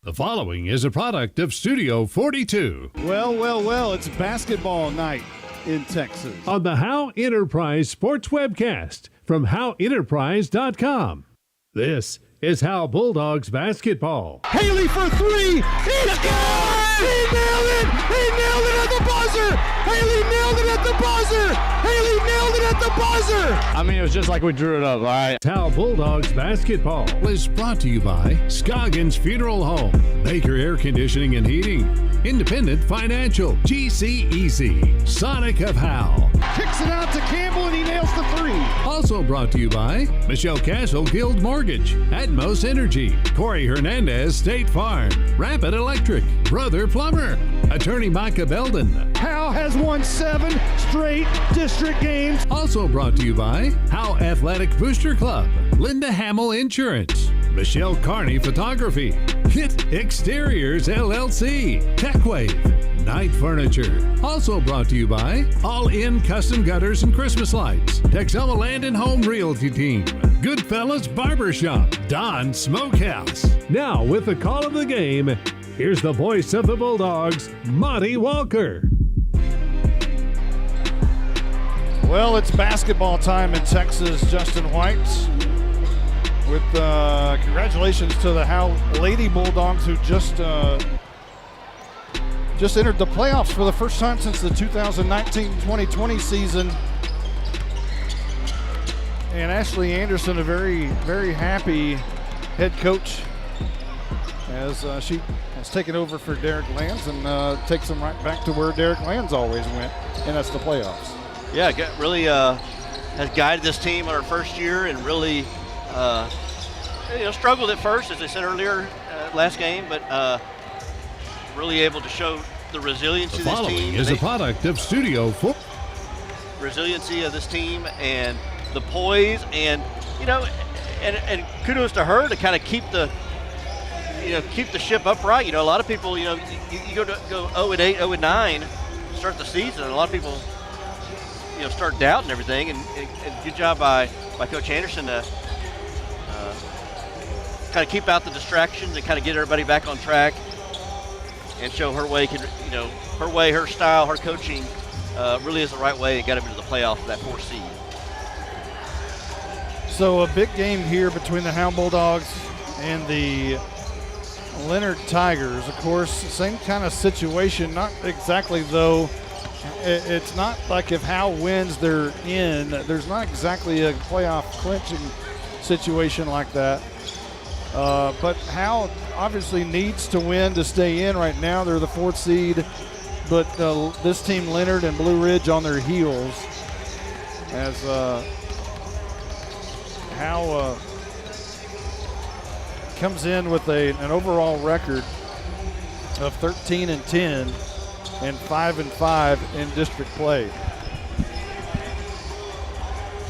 The following is a product of Studio 42. Well, it's basketball night in Texas. On the Howe Enterprise Sports Webcast from HoweEnterprise.com. This is Howe Bulldogs basketball. Haley for three. He scored! He nailed it! He nailed it at the buzzer! Haley nailed it at the buzzer! Haley nailed it at the buzzer! I mean, it was just like we drew it up, all right? Howe Bulldogs basketball is brought to you by Scoggins Funeral Home, Baker Air Conditioning and Heating, Independent Financial, GC Easy, Sonic of Howe. Kicks it out to Campbell and he nails the three. Also brought to you by Michelle Castle Guild Mortgage, Atmos Energy, Corey Hernandez State Farm, Rapid Electric, Brother Plumber, Attorney Micah Belden. Howe has won 7 straight district games. Also brought to you by Howe Athletic Booster Club, Linda Hamill Insurance, Michelle Carney Photography, Hit Exteriors LLC, TechWave, Night Furniture. Also brought to you by All In Custom Gutters and Christmas Lights, Texoma Land and Home Realty Team, Goodfellas Barbershop, Don Smokehouse. Now with the call of the game, here's the voice of the Bulldogs, Monty Walker. Well, it's basketball time in Texas, Justin White. With congratulations to the Howe Lady Bulldogs who just entered the playoffs for the first time since the 2019-2020 season. And Ashley Anderson, a very, very happy head coach as she has taken over for Derek Lands and takes them right back to where Derek Lands always went, and that's the playoffs. Yeah, really has guided this team in our first year and really struggled at first, as I said earlier, last game, but really able to show the resiliency of this team. The following is a product of Studio 4. Resiliency of this team and the poise, and and kudos to her to kind of keep the ship upright. A lot of people, you go 0-8, 0-9, start the season, and a lot of people, start doubting everything. And good job by Coach Anderson to kind of keep out the distractions and kind of get everybody back on track and show her way. Her way, her style, her coaching really is the right way and got them into the playoffs for that 4th seed. So a big game here between the Howe Bulldogs and the Leonard Tigers. Of course, same kind of situation. Not exactly, though. It's not like if Howe wins, they're in. There's not exactly a playoff clinching situation like that. But Howe obviously needs to win to stay in. Right now, they're the 4th seed. But this team, Leonard and Blue Ridge, on their heels as Howe comes in with an overall record of 13-10 and 5-5 in district play.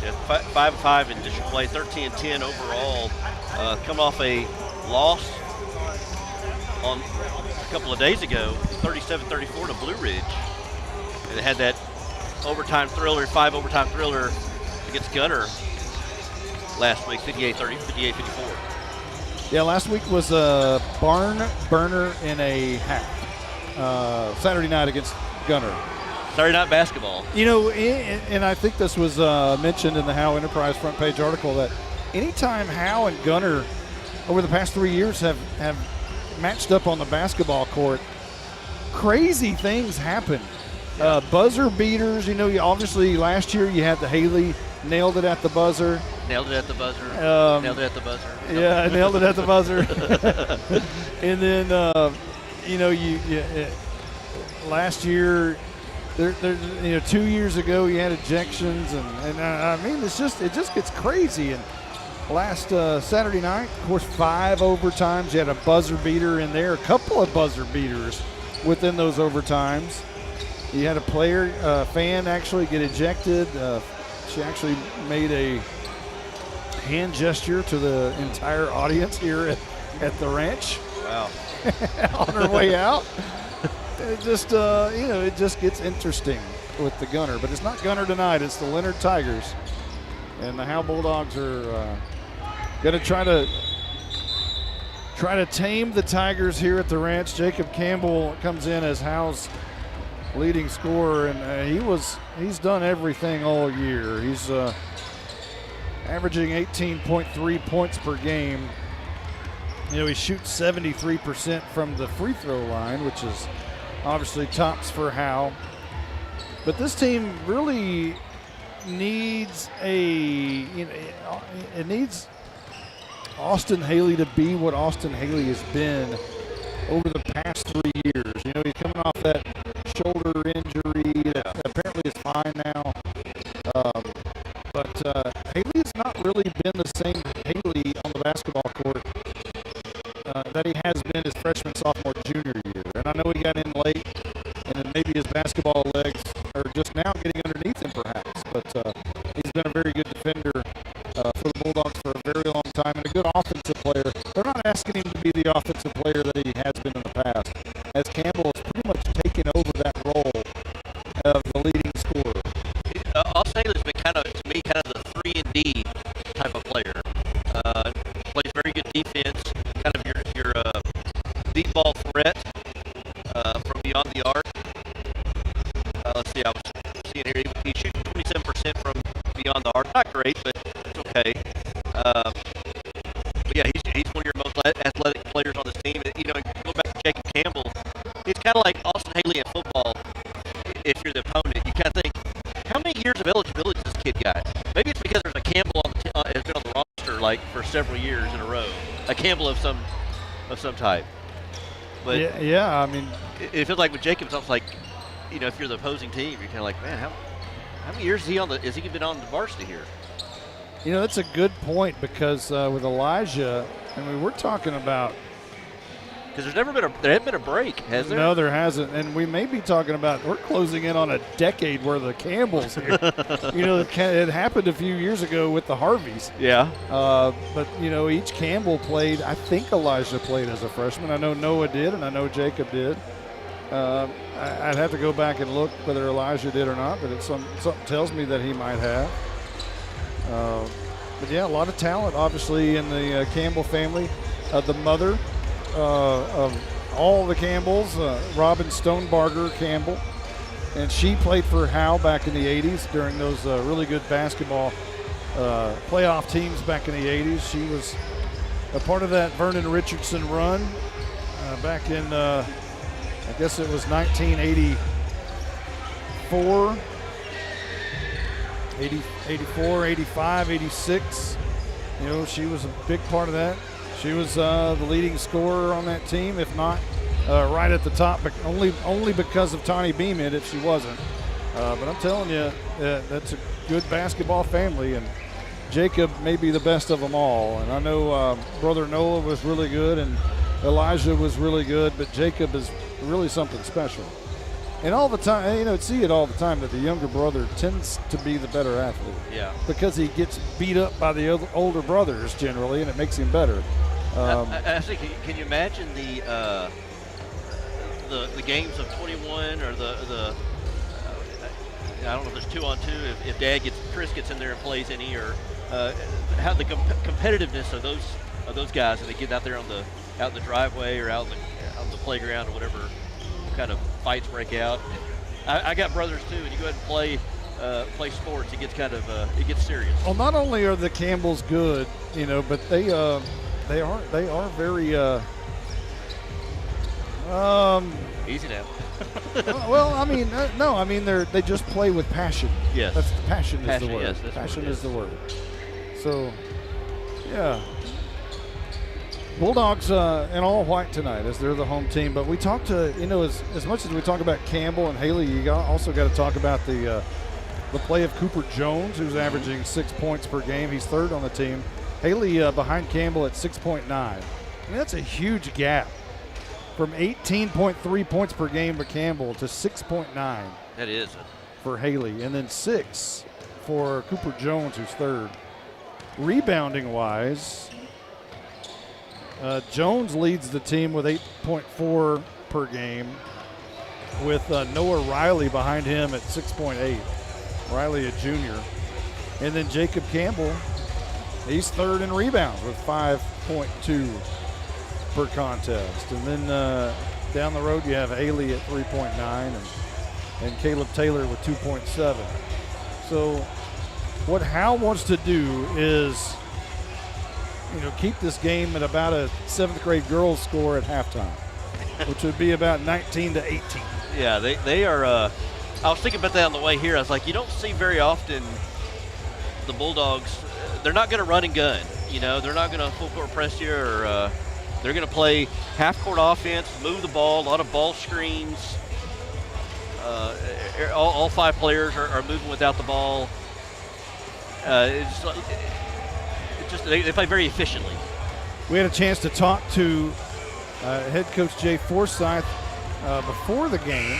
Yeah, 5-5 in district play, 13-10 overall. Come off a loss on a couple of days ago, 37-34 to Blue Ridge. And they had that overtime thriller, 5 overtime thriller against Gunner last week, 58-30, 58-54. Yeah, last week was a barn burner in a half. Saturday night against Gunner. Saturday night basketball. And I think this was mentioned in the Howe Enterprise front page article that anytime Howe and Gunner over the past 3 years have matched up on the basketball court, crazy things happen. Buzzer beaters, obviously last year you had the Haley nailed it at the buzzer. Nailed it at the buzzer. Nailed it at the buzzer. Yeah, nailed it at the buzzer. And then, last year, 2 years ago, you had ejections, and I mean, it just gets crazy. And last Saturday night, of course, 5 overtimes. You had a buzzer beater in there, a couple of buzzer beaters within those overtimes. You had a fan actually get ejected. She actually made a hand gesture to the entire audience here at the ranch. Wow. On her way out. It just, it just gets interesting with the Gunner. But it's not Gunner tonight. It's the Leonard Tigers. And the Howe Bulldogs are going to try to try to tame the Tigers here at the Ranch. Jacob Campbell comes in as Howe's leading scorer, and he's done everything all year. He's averaging 18.3 points per game. You know, he shoots 73% from the free throw line, which is obviously tops for Howe. But this team really needs it needs Austin Haley to be what Austin Haley has been over the past 3 years. You know, he's coming off that shoulder injury that apparently is fine now. But Haley has not really been the same Haley on the basketball court that he has been his freshman, sophomore, junior year. And I know he got in late, and then maybe his basketball legs are just now getting underneath him perhaps. But he's been a very good defender for the Bulldogs for a very long time and a good offensive player. They're not asking him to be the offensive player that he has been in the past, as Campbell has pretty much taken over that role of the leading scorer. Austin Haley's been kind of the 3-and-D type of player. Plays very good defense, kind of your deep ball threat from beyond the arc. Let's see, I was seeing here, he shoots 27% from beyond the arc. Not great, but it's okay. But yeah, he's one of your most athletic players on this team. And, you know, go back to Jacob Campbell. It's kind of like Austin Haley in football. If you're the opponent, you kind of think, how many years of eligibility does this kid got? Maybe it's because there's a Campbell has been on the roster like for several years in a row. A Campbell of some type. But yeah, I mean, it feels like with Jacob, it's almost like, you know, if you're the opposing team, you're kind of like, man, how many years has he been on the varsity here? you know, that's a good point because with Elijah, I mean, we're talking about. Because there hasn't been a break, has there? No, there hasn't. And we may be talking about, we're closing in on a decade worth of Campbells here. You know, it happened a few years ago with the Harveys. Yeah. But, you know, each Campbell played, I think Elijah played as a freshman. I know Noah did, and I know Jacob did. I'd have to go back and look whether Elijah did or not, but something tells me that he might have. But, yeah, a lot of talent, obviously, in the Campbell family. The mother of all the Campbells, Robin Stonebarger Campbell, and she played for Howe back in the 80s during those really good basketball playoff teams back in the 80s. She was a part of that Vernon Richardson run back in, I guess it was 1984, 84, 85, 86. You know, she was a big part of that. She was the leading scorer on that team, if not right at the top, but only because of Tawny Beamid if she wasn't. But I'm telling you, that's a good basketball family, and Jacob may be the best of them all. And I know brother Noah was really good, and Elijah was really good, but Jacob is really something special. And all the time, you know, see it all the time that the younger brother tends to be the better athlete. Yeah. Because he gets beat up by the older brothers generally, and it makes him better. I think, can you imagine the games of 21 or the I don't know if there's 2-on-2 if Chris gets in there and plays any, or how the competitiveness of those guys, and they get out there out in the driveway or out on the playground or whatever kind of fights break out. I got brothers too, and you go ahead and play sports, it gets kind of it gets serious. Well, not only are the Campbells good, you know, but they are very easy now. Well, I mean, no, I mean they just play with passion. Yes, that's passion is the word. Yes, passion is the word. So, yeah. Bulldogs in all white tonight as they're the home team. But we talked to, you know, as much as we talk about Campbell and Haley, you also got to talk about the play of Cooper Jones, who's averaging 6 points per game. He's third on the team. Haley behind Campbell at 6.9. I mean, that's a huge gap from 18.3 points per game for Campbell to 6.9. That is. For Haley, and then 6 for Cooper Jones, who's third. Rebounding-wise, Jones leads the team with 8.4 per game, with Noah Riley behind him at 6.8. Riley, a junior. And then Jacob Campbell, he's third in rebounds with 5.2. per contest. And then down the road you have Haley at 3.9 and Caleb Taylor with 2.7. So what Howe wants to do is, keep this game at about a 7th grade girls score at halftime, which would be about 19-18. Yeah, they are. I was thinking about that on the way here. I was like, you don't see very often the Bulldogs. They're not going to run and gun. They're not going to full court press you, or they're going to play half court offense, move the ball, a lot of ball screens. All 5 players are moving without the ball. They play very efficiently. We had a chance to talk to head coach Jay Forsyth before the game,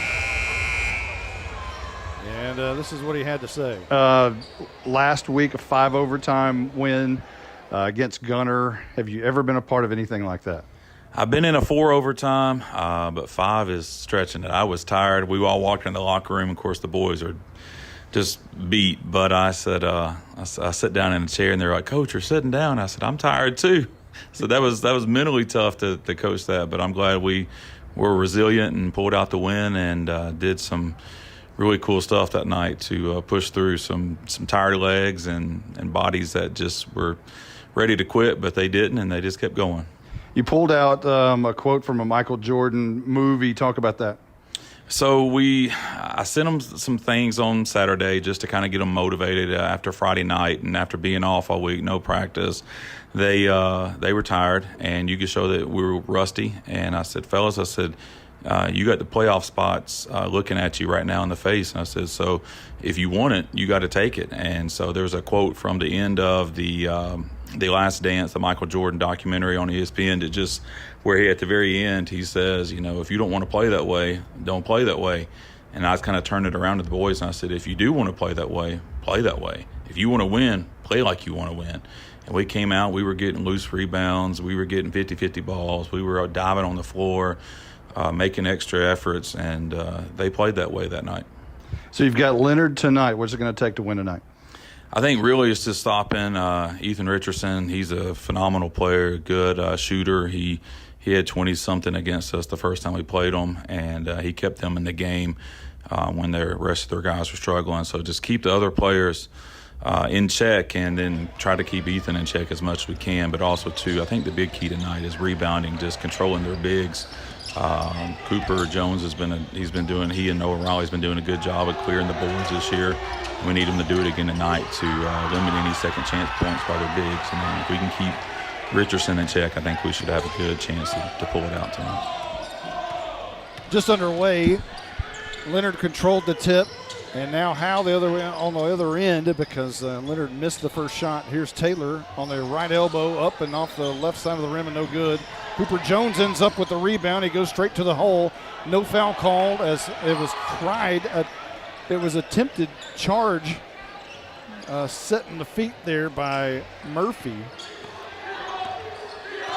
and this is what he had to say. Last week, a 5 overtime win against Gunner. Have you ever been a part of anything like that? I've been in a 4 overtime, but 5 is stretching it. I was tired. We all walked in the locker room. Of course, the boys are just beat. But I said, I sat down in a chair, and they're like, "Coach, you're sitting down." I said, "I'm tired too." So that was mentally tough to coach that. But I'm glad we were resilient and pulled out the win and did some really cool stuff that night to push through some tired legs and bodies that just were ready to quit, but they didn't, and they just kept going. You pulled out a quote from a Michael Jordan movie. Talk about that. So I sent them some things on Saturday just to kind of get them motivated after Friday night and after being off all week, no practice. They were tired, and you could show that we were rusty. And I said, "Fellas," you got the playoff spots looking at you right now in the face. And I said, "So if you want it, you got to take it." And so there's a quote from the end of the Last Dance, the Michael Jordan documentary on ESPN, that just where he at the very end he says, "If you don't want to play that way, don't play that way." And I kind of turned it around to the boys and I said, "If you do want to play that way, play that way. If you want to win, play like you want to win." And we came out, we were getting loose rebounds, we were getting 50-50 balls, we were diving on the floor, making extra efforts, and they played that way that night. So you've got Leonard tonight. What's it going to take to win tonight? I think really it's just stopping Ethan Richardson. He's a phenomenal player, good shooter. He had 20-something against us the first time we played him, and he kept them in the game when the rest of their guys were struggling. So just keep the other players in check, and then try to keep Ethan in check as much as we can. But also, too, I think the big key tonight is rebounding, just controlling their bigs. Cooper Jones he and Noah Riley's been doing a good job of clearing the boards this year. We need them to do it again tonight to limit any second chance points by their bigs. And then if we can keep Richardson in check, I think we should have a good chance to pull it out tonight. Just underway, Leonard controlled the tip, and now Howe on the other end because Leonard missed the first shot. Here's Taylor on the right elbow, up and off the left side of the rim, and no good. Cooper Jones ends up with the rebound. He goes straight to the hole. No foul called as it was cried. It was attempted charge setting the feet there by Murphy.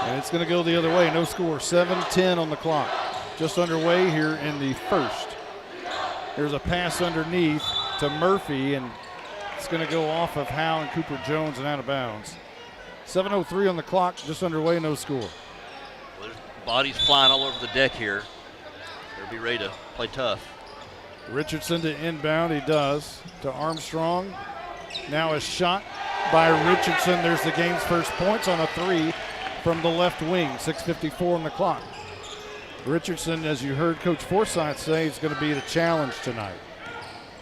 And it's going to go the other way. No score. 7:10 on the clock. Just underway here in the first. There's a pass underneath to Murphy, and it's going to go off of Howe and Cooper Jones and out of bounds. 7:03 on the clock. Just underway. No score. Well, there's bodies flying all over the deck here. They'll be ready to play tough. Richardson to inbound, he does, to Armstrong. Now a shot by Richardson. There's the game's first points on a 3 from the left wing. 6:54 on the clock. Richardson, as you heard Coach Forsyth say, is going to be the challenge tonight.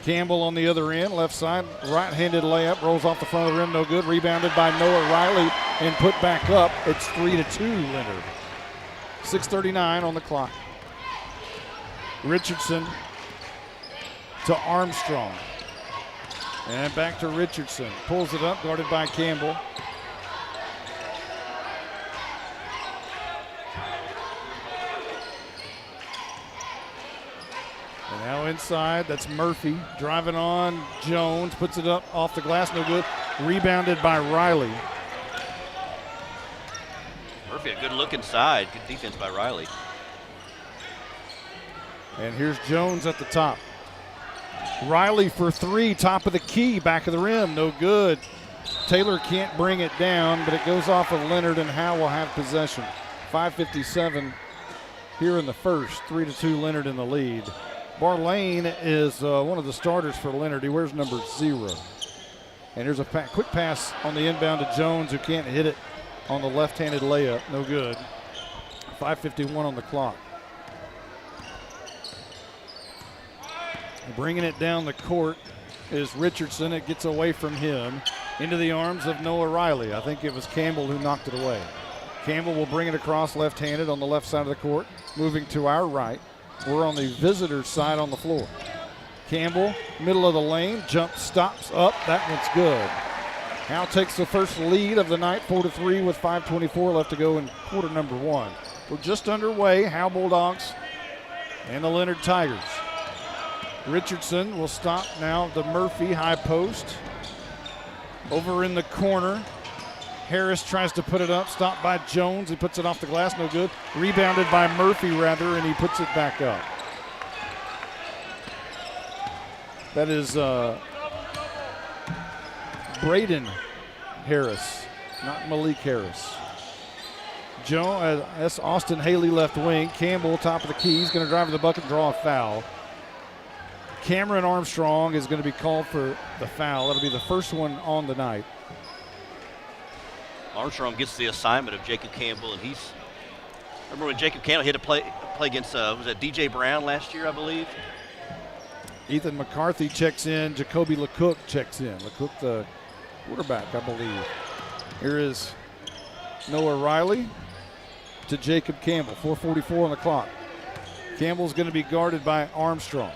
Campbell on the other end, left side, right-handed layup, rolls off the front of the rim, no good. Rebounded by Noah Riley and put back up. It's 3-2, Leonard. 6:39 on the clock. Richardson to Armstrong. And back to Richardson. Pulls it up, guarded by Campbell. And now inside, that's Murphy. Driving on Jones, puts it up off the glass, no good. Rebounded by Riley. Murphy, a good look inside. Good defense by Riley. And here's Jones at the top. Riley for 3, top of the key, back of the rim, no good. Taylor can't bring it down, but it goes off of Leonard, and Howe will have possession. 5:57 here in the first. 3-2 Leonard in the lead. Barlane is one of the starters for Leonard. He wears number 0. And here's a quick pass on the inbound to Jones, who can't hit it on the left-handed layup. No good. 5:51 on the clock. Bringing it down the court is Richardson. It gets away from him into the arms of Noah Riley. I think it was Campbell who knocked it away. Campbell will bring it across left-handed on the left side of the court. Moving to our right. We're on the visitor's side on the floor. Campbell, middle of the lane, jump, stops, up. That one's good. Howe takes the first lead of the night, 4-3 with 5:24 left to go in quarter number 1. We're just underway. Howe Bulldogs and the Leonard Tigers. Richardson will stop now the Murphy high post. Over in the corner. Harris tries to put it up, stopped by Jones. He puts it off the glass, no good. Rebounded by Murphy, rather, and he puts it back up. That is Braden Harris, not Malik Harris. That's Austin Haley, left wing. Campbell, top of the key. He's going to drive to the bucket and draw a foul. Cameron Armstrong is going to be called for the foul. That'll be the first one on the night. Armstrong gets the assignment of Jacob Campbell, and remember when Jacob Campbell had to play against, was that DJ Brown last year, I believe? Ethan McCarthy checks in. Jacoby LeCook checks in. LeCook, the quarterback, I believe. Here is Noah Riley to Jacob Campbell. 4:44 on the clock. Campbell's going to be guarded by Armstrong.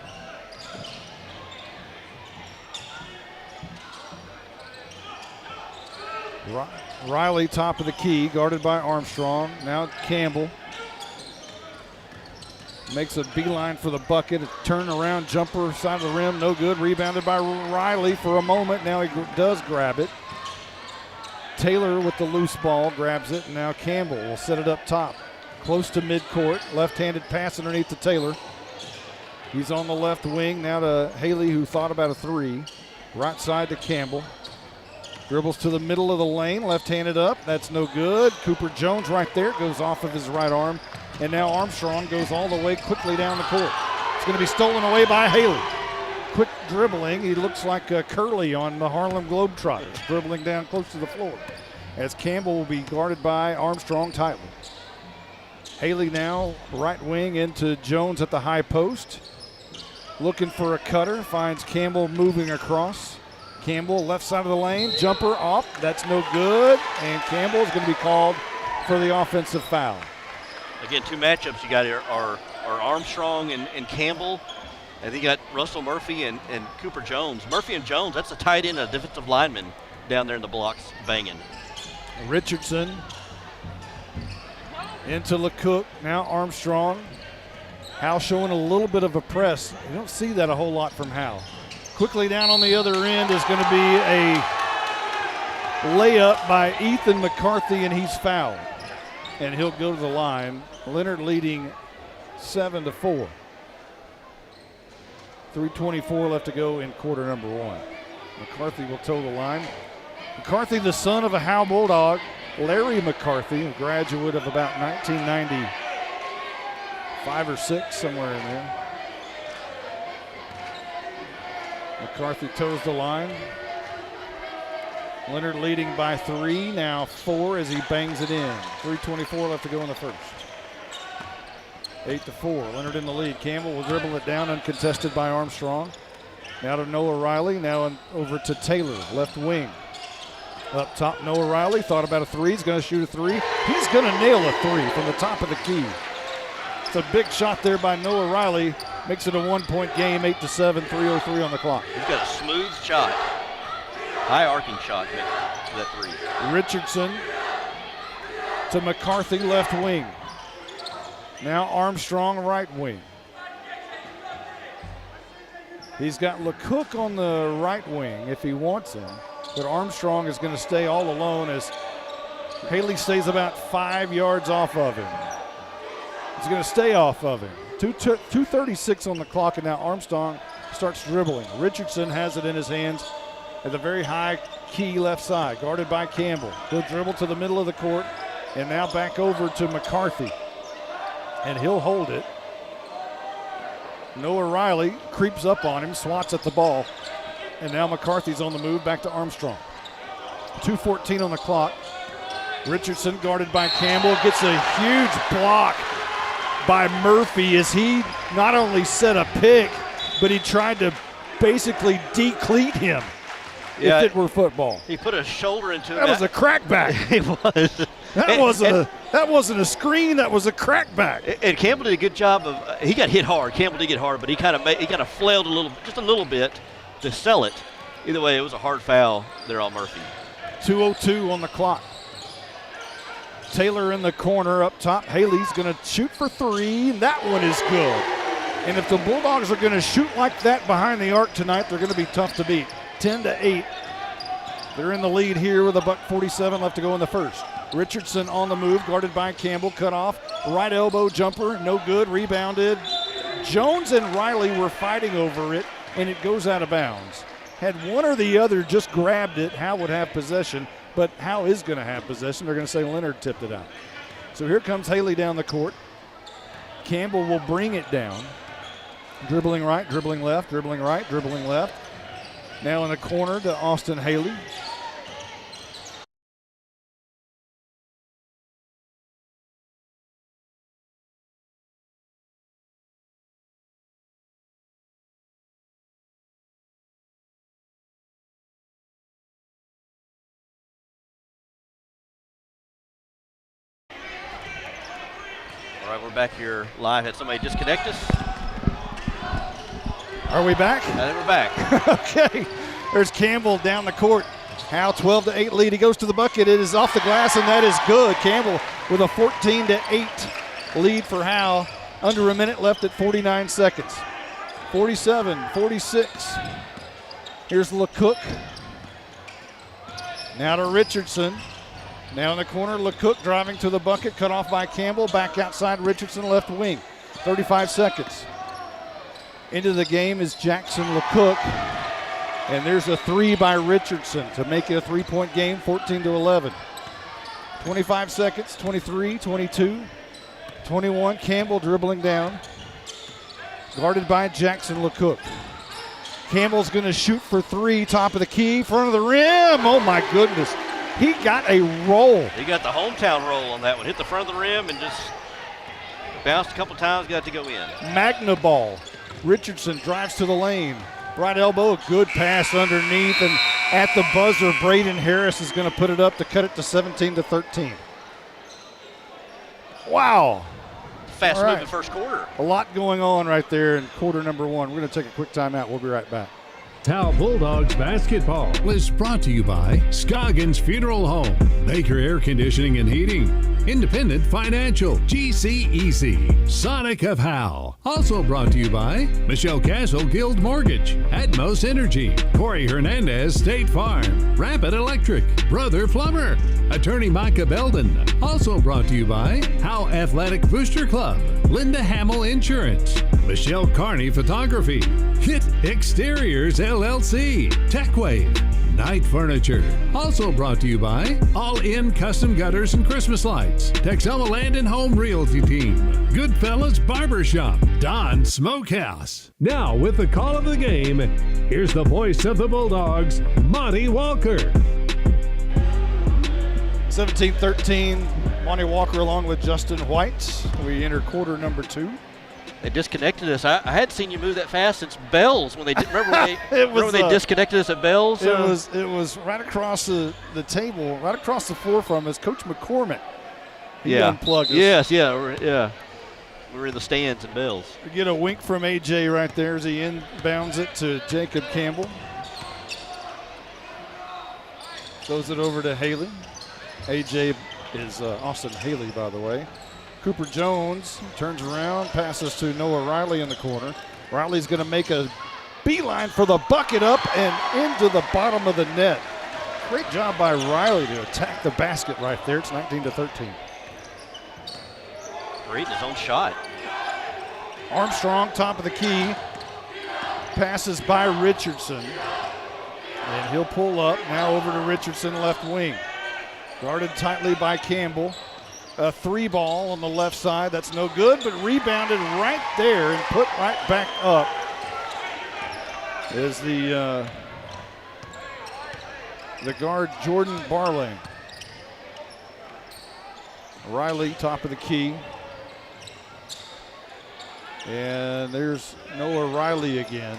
Riley, top of the key, guarded by Armstrong. Now Campbell makes a beeline for the bucket. A turnaround jumper, side of the rim, no good. Rebounded by Riley for a moment. Now he does grab it. Taylor with the loose ball grabs it. And now Campbell will set it up top. Close to midcourt. Left-handed pass underneath to Taylor. He's on the left wing. Now to Haley, who thought about a 3. Right side to Campbell. Dribbles to the middle of the lane. Left-handed up. That's no good. Cooper Jones right there. Goes off of his right arm. And now Armstrong goes all the way quickly down the court. It's going to be stolen away by Haley. Quick dribbling. He looks like Curly on the Harlem Globetrotters, dribbling down close to the floor. As Campbell will be guarded by Armstrong tightly. Haley now right wing into Jones at the high post. Looking for a cutter. Finds Campbell moving across. Campbell left side of the lane. Jumper off. That's no good. And Campbell is going to be called for the offensive foul. Again, 2 matchups you got here are Armstrong and Campbell. And then you got Russell Murphy and Cooper Jones. Murphy and Jones, that's a tight end, a defensive lineman down there in the blocks banging. Richardson into LeCook. Now Armstrong. Howe showing a little bit of a press. You don't see that a whole lot from Howe. Quickly down on the other end is going to be a layup by Ethan McCarthy, and he's fouled. And he'll go to the line. Leonard leading 7-4. 3:24 left to go in quarter number 1. McCarthy will toe the line. McCarthy, the son of a Howe Bulldog, Larry McCarthy, a graduate of about 1995 or 6, somewhere in there. McCarthy toes the line. Leonard leading by 3, now 4 as he bangs it in. 3:24 left to go in the first. 8-4, Leonard in the lead. Campbell will dribble it down, uncontested by Armstrong. Now to Noah Riley, now over to Taylor, left wing. Up top, Noah Riley, thought about a 3, he's going to shoot a 3. He's going to nail a 3 from the top of the key. It's a big shot there by Noah Riley. Makes it a 1-point game, 8-7, 3:03 on the clock. He's got a smooth shot. High arcing shot to that 3. Richardson to McCarthy, left wing. Now Armstrong, right wing. He's got LeCook on the right wing if he wants him, but Armstrong is going to stay all alone as Haley stays about 5 yards off of him. He's going to stay off of him. 2:36 on the clock, and now Armstrong starts dribbling. Richardson has it in his hands at the very high key left side, guarded by Campbell. He'll dribble to the middle of the court, And now back over to McCarthy. And he'll hold it. Noah Riley creeps up on him, swats at the ball. And now McCarthy's on the move back to Armstrong. 2:14 on the clock. Richardson guarded by Campbell, gets a huge block by Murphy as he not only set a pick, but he tried to basically decleat him if it were football. He put a shoulder into it. That was a crackback. It was. That wasn't a screen. That was a crackback. And Campbell did a good job of. He got hit hard. Campbell did get hard, but he kind of flailed just a little bit to sell it. Either way, it was a hard foul there on Murphy. 2:02 on the clock. Taylor in the corner up top. Haley's going to shoot for three, and that one is good. And if the Bulldogs are going to shoot like that behind the arc tonight, they're going to be tough to beat. 10-8. They're in the lead here with $1:47 left to go in the first. Richardson on the move, guarded by Campbell, cut off. Right elbow jumper, no good, rebounded. Jones and Riley were fighting over it, and it goes out of bounds. Had one or the other just grabbed it, Howe would have possession, but Howe is going to have possession. They're going to say Leonard tipped it out. So here comes Haley down the court. Campbell will bring it down. Dribbling right, dribbling left, dribbling right, dribbling left. Now in the corner to Austin Haley. All right, we're back here live. Had somebody disconnect us? Are we back? I think we're back. Okay. There's Campbell down the court. Howe 12-8 lead. He goes to the bucket. It is off the glass, and that is good. Campbell with a 14-8 lead for Howe. Under a minute left at 49 seconds. 47-46. Here's LeCook. Now to Richardson. Now in the corner, LeCook driving to the bucket, cut off by Campbell. Back outside Richardson, left wing. 35 seconds. Into the game is Jackson LeCook. And there's a three by Richardson to make it a three-point game, 14-11. 25 seconds, 23, 22, 21. Campbell dribbling down. Guarded by Jackson LeCook. Campbell's going to shoot for three, top of the key, front of the rim. Oh, my goodness. He got a roll. He got the hometown roll on that one. Hit the front of the rim and just bounced a couple times, got to go in. Magna ball. Richardson drives to the lane. Right elbow, a good pass underneath, and at the buzzer, Braden Harris is going to put it up to cut it to 17-13. Wow. Fast moving first quarter. A lot going on right there in quarter number one. We're going to take a quick timeout. We'll be right back. Howe Bulldogs basketball is brought to you by Scoggins Funeral Home, Baker Air Conditioning and Heating, Independent Financial, GCEC, Sonic of Howe. Also brought to you by Michelle Castle Guild Mortgage, Atmos Energy, Corey Hernandez State Farm, Rapid Electric, Brother Plumber, Attorney Micah Belden. Also brought to you by Howe Athletic Booster Club, Linda Hamill Insurance, Michelle Carney Photography, Hit Exteriors LLC, TechWave, Night Furniture. Also brought to you by All In Custom Gutters and Christmas Lights, Texoma Land and Home Realty Team, Goodfellas Barbershop, Don Smokehouse. Now with the call of the game, here's the voice of the Bulldogs, Monty Walker. 17-13, Monty Walker along with Justin White. We enter quarter number two. They disconnected us. I hadn't seen you move that fast since Bell's when they did. Remember when they disconnected us at Bell's? It was right across the table, right across the floor from us. Coach McCormick. He unplugged us. Yes. We were in the stands at Bell's. We get a wink from AJ right there as he inbounds it to Jacob Campbell. Throws it over to Haley. AJ is Austin Haley, by the way. Cooper Jones turns around, passes to Noah Riley in the corner. Riley's going to make a beeline for the bucket up and into the bottom of the net. Great job by Riley to attack the basket right there. It's 19-13. Great in his own shot. Armstrong, top of the key. Passes by Richardson. And he'll pull up. Now over to Richardson, left wing. Guarded tightly by Campbell. a 3-ball on the left side. That's no good, but rebounded right there and put right back up is the guard, Jordan Barlane. Riley, top of the key. And there's Noah Riley again.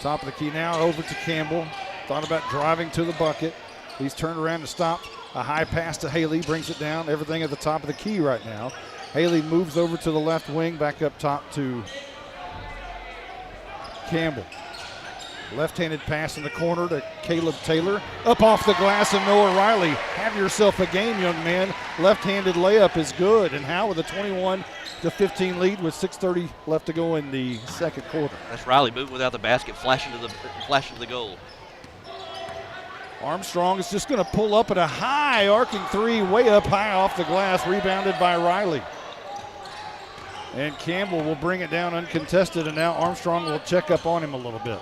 Top of the key now, over to Campbell. Thought about driving to the bucket. He's turned around to stop. A high pass to Haley, brings it down. Everything at the top of the key right now. Haley moves over to the left wing, back up top to Campbell. Left-handed pass in the corner to Caleb Taylor. Up off the glass, and Noah Riley. Have yourself a game, young man. Left-handed layup is good. And Howe with a 21-15 lead with 6:30 left to go in the second quarter. That's Riley moving without the basket, flashing to the goal. Armstrong is just going to pull up at a high arcing three, way up high off the glass, rebounded by Riley. And Campbell will bring it down uncontested, and now Armstrong will check up on him a little bit.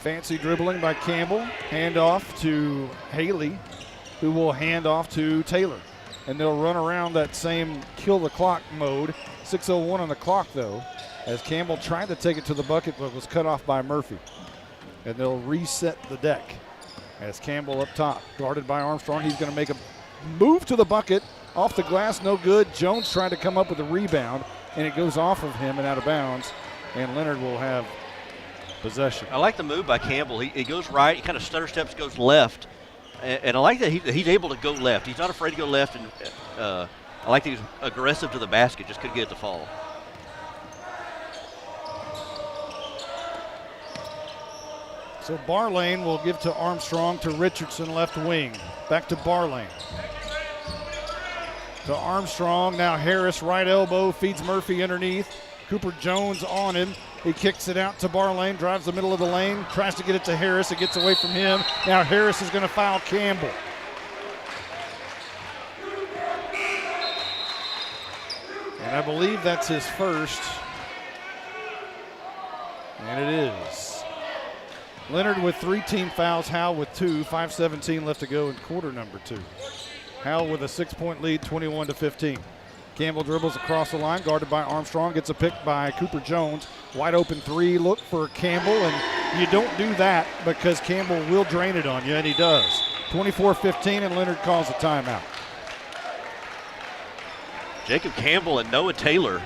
Fancy dribbling by Campbell, handoff to Haley, who will hand off to Taylor. And they'll run around that same kill the clock mode. 6:01 on the clock though, as Campbell tried to take it to the bucket but was cut off by Murphy. And they'll reset the deck. As Campbell up top, guarded by Armstrong. He's going to make a move to the bucket. Off the glass, no good. Jones trying to come up with a rebound, and it goes off of him and out of bounds. And Leonard will have possession. I like the move by Campbell. He goes right, he kind of stutter steps, goes left. And I like that he's able to go left. He's not afraid to go left. And I like that he's aggressive to the basket, just couldn't get it to fall. So Barlane will give to Armstrong, to Richardson, left wing. Back to Barlane. To Armstrong, now Harris, right elbow, feeds Murphy underneath. Cooper Jones on him. He kicks it out to Barlane, drives the middle of the lane, tries to get it to Harris. It gets away from him. Now Harris is going to foul Campbell. And I believe that's his first. And it is. Leonard with 3 team fouls, Howe with 2, 5:17 left to go in quarter number 2. Howe with a 6-point lead, 21-15. Campbell dribbles across the line, guarded by Armstrong, gets a pick by Cooper Jones. Wide open three, look for Campbell, and you don't do that because Campbell will drain it on you, and he does. 24-15, and Leonard calls a timeout. Jacob Campbell and Noah Taylor.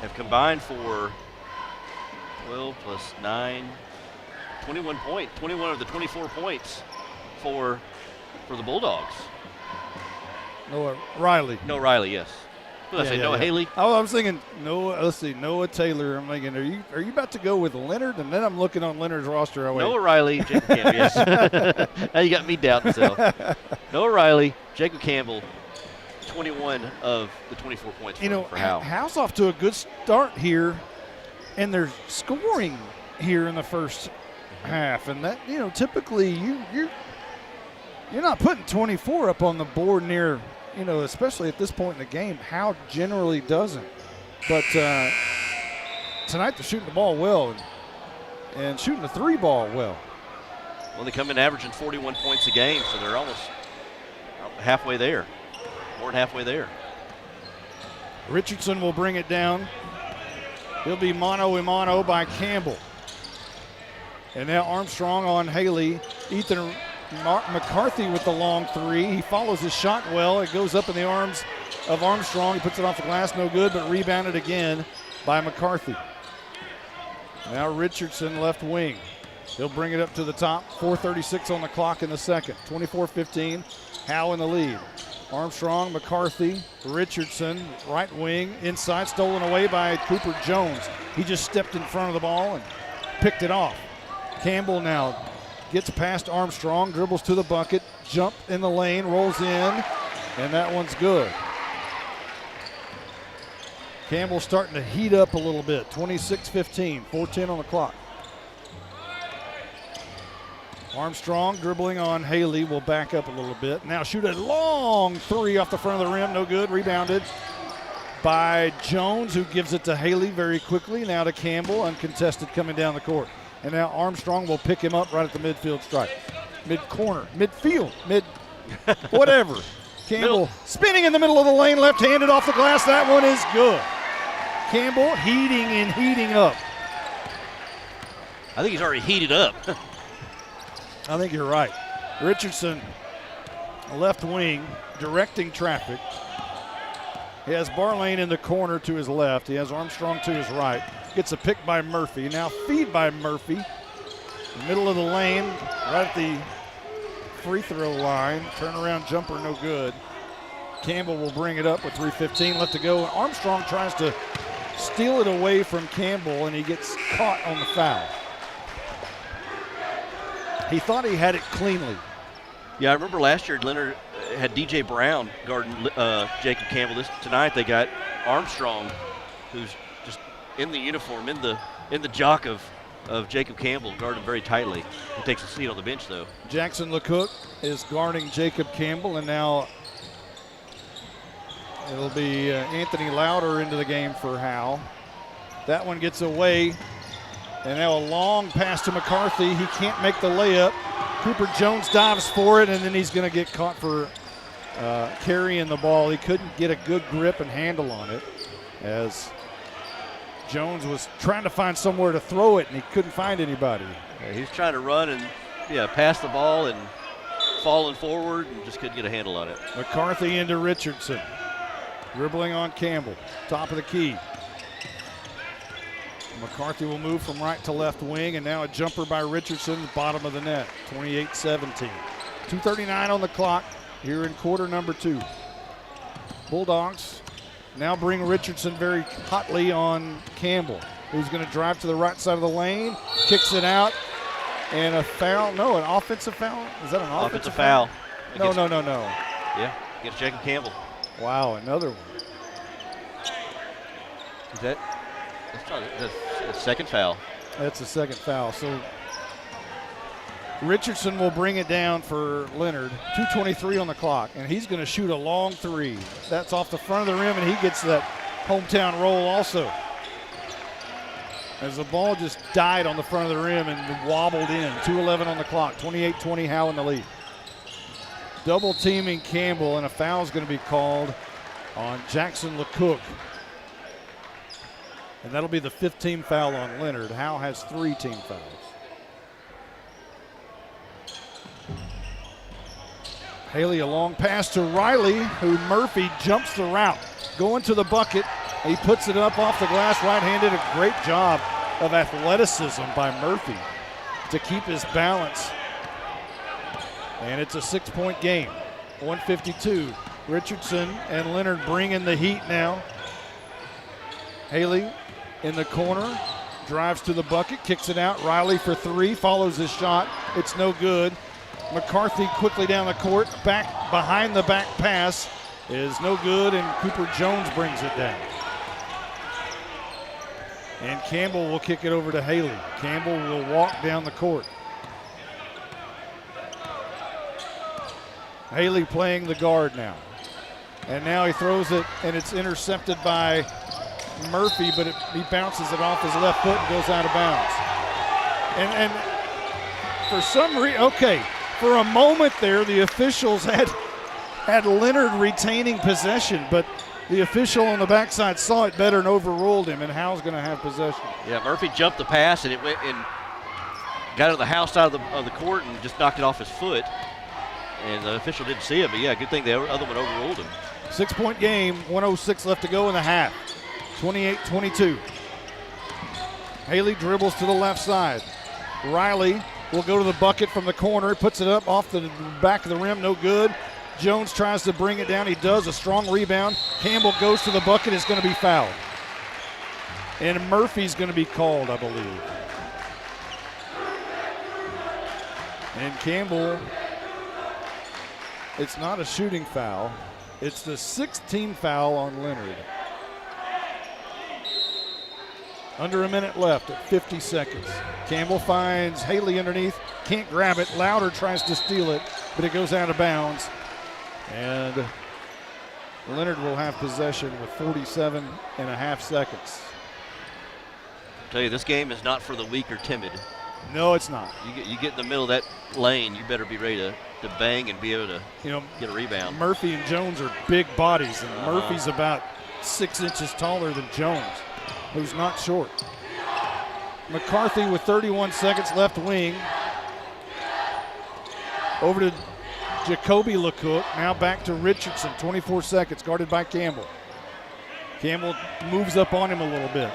Have combined for 12 plus 9, 21 points, 21 of the 24 points for the Bulldogs. Noah Riley. Noah Riley, yes. What did I say, Noah Haley? Oh, I was thinking Noah, let's see, Noah Taylor. I'm thinking, are you about to go with Leonard? And then I'm looking on Leonard's roster. Noah Riley, Jacob Campbell, yes. Now you got me doubting myself. Noah Riley, Jacob Campbell, 21 of the 24 points for Howe. Howe's off to a good start here, and they're scoring here in the first half. And that, typically you're not putting 24 up on the board near, especially at this point in the game. Howe generally doesn't. But tonight they're shooting the ball well and shooting the 3-ball well. Well, they come in averaging 41 points a game, so they're almost halfway there. More than halfway there. Richardson will bring it down. He'll be mano-a-mano by Campbell. And now Armstrong on Haley. Ethan McCarthy with the long three. He follows his shot well. It goes up in the arms of Armstrong. He puts it off the glass, no good, but rebounded again by McCarthy. Now Richardson, left wing. He'll bring it up to the top. 4:36 on the clock in the second. 24-15. Howe in the lead. Armstrong, McCarthy, Richardson, right wing, inside, stolen away by Cooper Jones. He just stepped in front of the ball and picked it off. Campbell now gets past Armstrong, dribbles to the bucket, jump in the lane, rolls in, and that one's good. Campbell starting to heat up a little bit. 26-15, 4:10 on the clock. Armstrong dribbling on Haley, will back up a little bit. Now shoot a long three off the front of the rim, no good, rebounded by Jones, who gives it to Haley very quickly. Now to Campbell, uncontested coming down the court. And now Armstrong will pick him up right at the midfield stripe. Mid-corner, midfield, whatever. Campbell spinning in the middle of the lane, left-handed off the glass. That one is good. Campbell heating and heating up. I think he's already heated up. I think you're right. Richardson, left wing, directing traffic. He has Barlane in the corner to his left. He has Armstrong to his right. Gets a pick by Murphy. Now feed by Murphy. Middle of the lane, right at the free throw line. Turnaround jumper, no good. Campbell will bring it up with 3:15 left to go. Armstrong tries to steal it away from Campbell, and he gets caught on the foul. He thought he had it cleanly. Yeah, I remember last year Leonard had DJ Brown guarding Jacob Campbell. Tonight they got Armstrong, who's just in the uniform, in the jock of Jacob Campbell, guarding very tightly. He takes a seat on the bench though. Jackson LeCook is guarding Jacob Campbell, and now it'll be Anthony Louder into the game for Howe. That one gets away. And now a long pass to McCarthy. He can't make the layup. Cooper Jones dives for it, and then he's going to get caught for carrying the ball. He couldn't get a good grip and handle on it as Jones was trying to find somewhere to throw it, and he couldn't find anybody. Yeah, he's trying to run and pass the ball and falling forward and just couldn't get a handle on it. McCarthy into Richardson. Dribbling on Campbell. Top of the key. McCarthy will move from right to left wing, and now a jumper by Richardson, bottom of the net, 28-17. 2:39 on the clock here in quarter number 2. Bulldogs now bring Richardson very hotly on Campbell, who's going to drive to the right side of the lane, kicks it out, and a foul. No, an offensive foul? Is that an offensive foul? No. Yeah, against Jacob Campbell. Wow, another one. Is that? That's the second foul. That's the second foul. So Richardson will bring it down for Leonard. 2:23 on the clock, and he's going to shoot a long three. That's off the front of the rim, and he gets that hometown roll also. As the ball just died on the front of the rim and wobbled in. 2:11 on the clock. 28-20 Howe in the lead. Double teaming Campbell, and a foul is going to be called on Jackson LeCook. And that'll be the 5th team foul on Leonard. Howe has 3 team fouls. Haley, a long pass to Riley, who Murphy jumps the route. Going to the bucket. He puts it up off the glass right-handed. A great job of athleticism by Murphy to keep his balance. And it's a 6-point game. 152. Richardson and Leonard bringing the heat now. Haley in the corner, drives to the bucket, kicks it out. Riley for 3, follows his shot. It's no good. McCarthy quickly down the court, back behind the back pass is no good, and Cooper Jones brings it down. And Campbell will kick it over to Haley. Campbell will walk down the court. Haley playing the guard now. And now he throws it, and it's intercepted by Murphy, but he bounces it off his left foot and goes out of bounds. And for some reason, for a moment there, the officials had Leonard retaining possession, but the official on the backside saw it better and overruled him, and Howe's going to have possession. Yeah, Murphy jumped the pass, and it went and got on the Howe side of the court and just knocked it off his foot. And the official didn't see it, but yeah, good thing the other one overruled him. 6-point game, 1:06 left to go in the half. 28-22. Haley dribbles to the left side. Riley will go to the bucket from the corner, puts it up off the back of the rim, no good. Jones tries to bring it down. He does, a strong rebound. Campbell goes to the bucket, it's going to be fouled. And Murphy's going to be called, I believe. And Campbell, it's not a shooting foul. It's the 6th team foul on Leonard. Under a minute left at 50 seconds. Campbell finds Haley underneath, can't grab it. Louder tries to steal it, but it goes out of bounds. And Leonard will have possession with 47.5 seconds. I'll tell you, this game is not for the weak or timid. No, it's not. You get in the middle of that lane, you better be ready to bang and be able to get a rebound. Murphy and Jones are big bodies, and Murphy's about 6 inches taller than Jones, who's not short. McCarthy with 31 seconds left wing. Over to Jacoby LeCook. Now back to Richardson, 24 seconds, guarded by Campbell. Campbell moves up on him a little bit.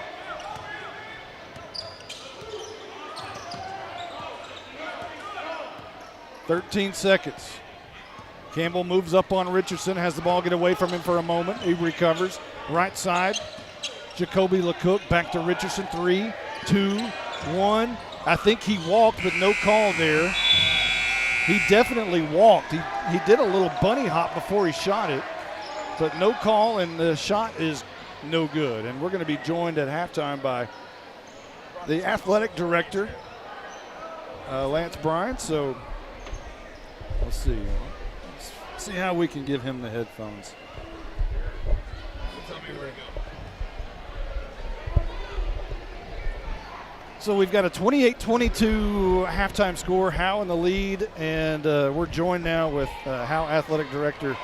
"13 seconds. Campbell moves up on Richardson, has the ball get away from him for a moment. He recovers. Right side, Jacoby LeCook back to Richardson. 3, 2, 1. I think he walked, but no call there. He definitely walked. He did a little bunny hop before he shot it, but no call, and the shot is no good. And we're going to be joined at halftime by the athletic director, Lance Bryant. So let's see. Let's see how we can give him the headphones. So we've got a 28-22 halftime score, Howe in the lead, and we're joined now with Howe Athletic Director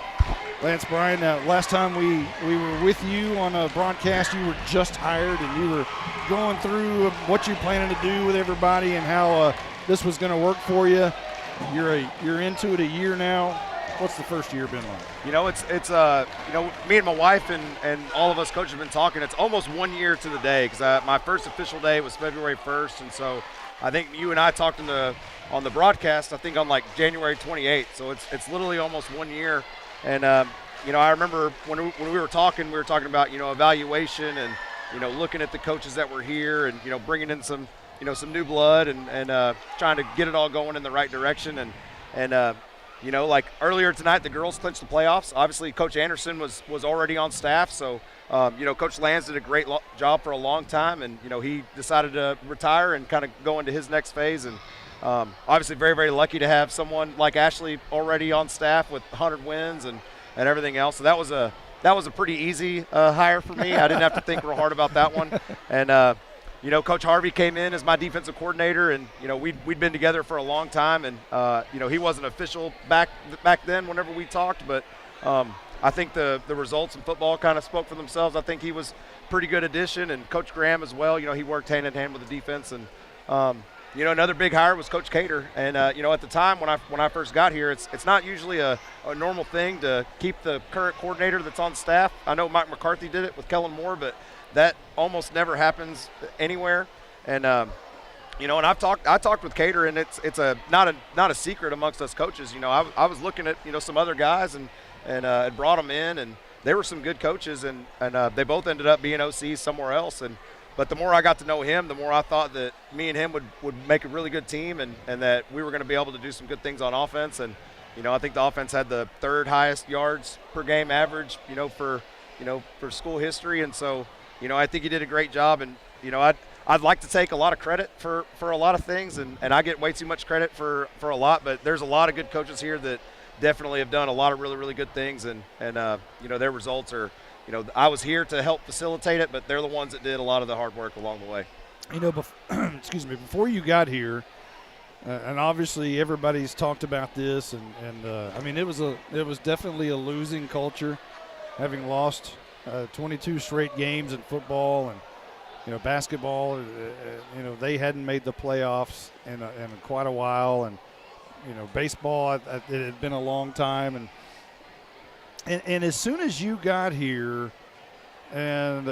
Lance Bryan. Now, last time we were with you on a broadcast, you were just hired, and you were going through what you're planning to do with everybody and how this was going to work for you. You're into it a year now. What's the first year been like? You know, it's me and my wife and all of us coaches have been talking. It's almost 1 year to the day because my first official day was February 1st, and so I think you and I talked on the broadcast, I think on like January 28th. So it's literally almost 1 year. And I remember when we were talking about evaluation and looking at the coaches that were here and bringing in some new blood and trying to get it all going in the right direction and like earlier tonight, the girls clinched the playoffs. Obviously, Coach Anderson was already on staff, so Coach Lands did a great job for a long time, and he decided to retire and kind of go into his next phase. And obviously, very very lucky to have someone like Ashley already on staff with 100 wins and everything else. So that was a pretty easy hire for me. I didn't have to think real hard about that one. And Coach Harvey came in as my defensive coordinator, and we'd been together for a long time, and he wasn't official back then whenever we talked, but I think the results in football kind of spoke for themselves. I think he was a pretty good addition, and Coach Graham as well. He worked hand in hand with the defense, and another big hire was Coach Cater, and at the time when I first got here, it's not usually a normal thing to keep the current coordinator that's on staff. I know Mike McCarthy did it with Kellen Moore, but that almost never happens anywhere. And and I talked with Cater, and it's not a secret amongst us coaches. I was looking at some other guys and brought them in, and they were some good coaches, and they both ended up being OCs somewhere else. But the more I got to know him, the more I thought that me and him would make a really good team, and that we were going to be able to do some good things on offense. And I think the offense had the third highest yards per game average for school history, and so I think he did a great job. And I'd like to take a lot of credit for a lot of things, and I get way too much credit for a lot, but there's a lot of good coaches here that definitely have done a lot of really, really good things, and their results are, I was here to help facilitate it, but they're the ones that did a lot of the hard work along the way. Excuse me, before you got here, and obviously everybody's talked about this, and I mean, it was definitely a losing culture, having lost 22 straight games in football, and basketball, they hadn't made the playoffs in quite a while, and baseball, it had been a long time, and as soon as you got here, and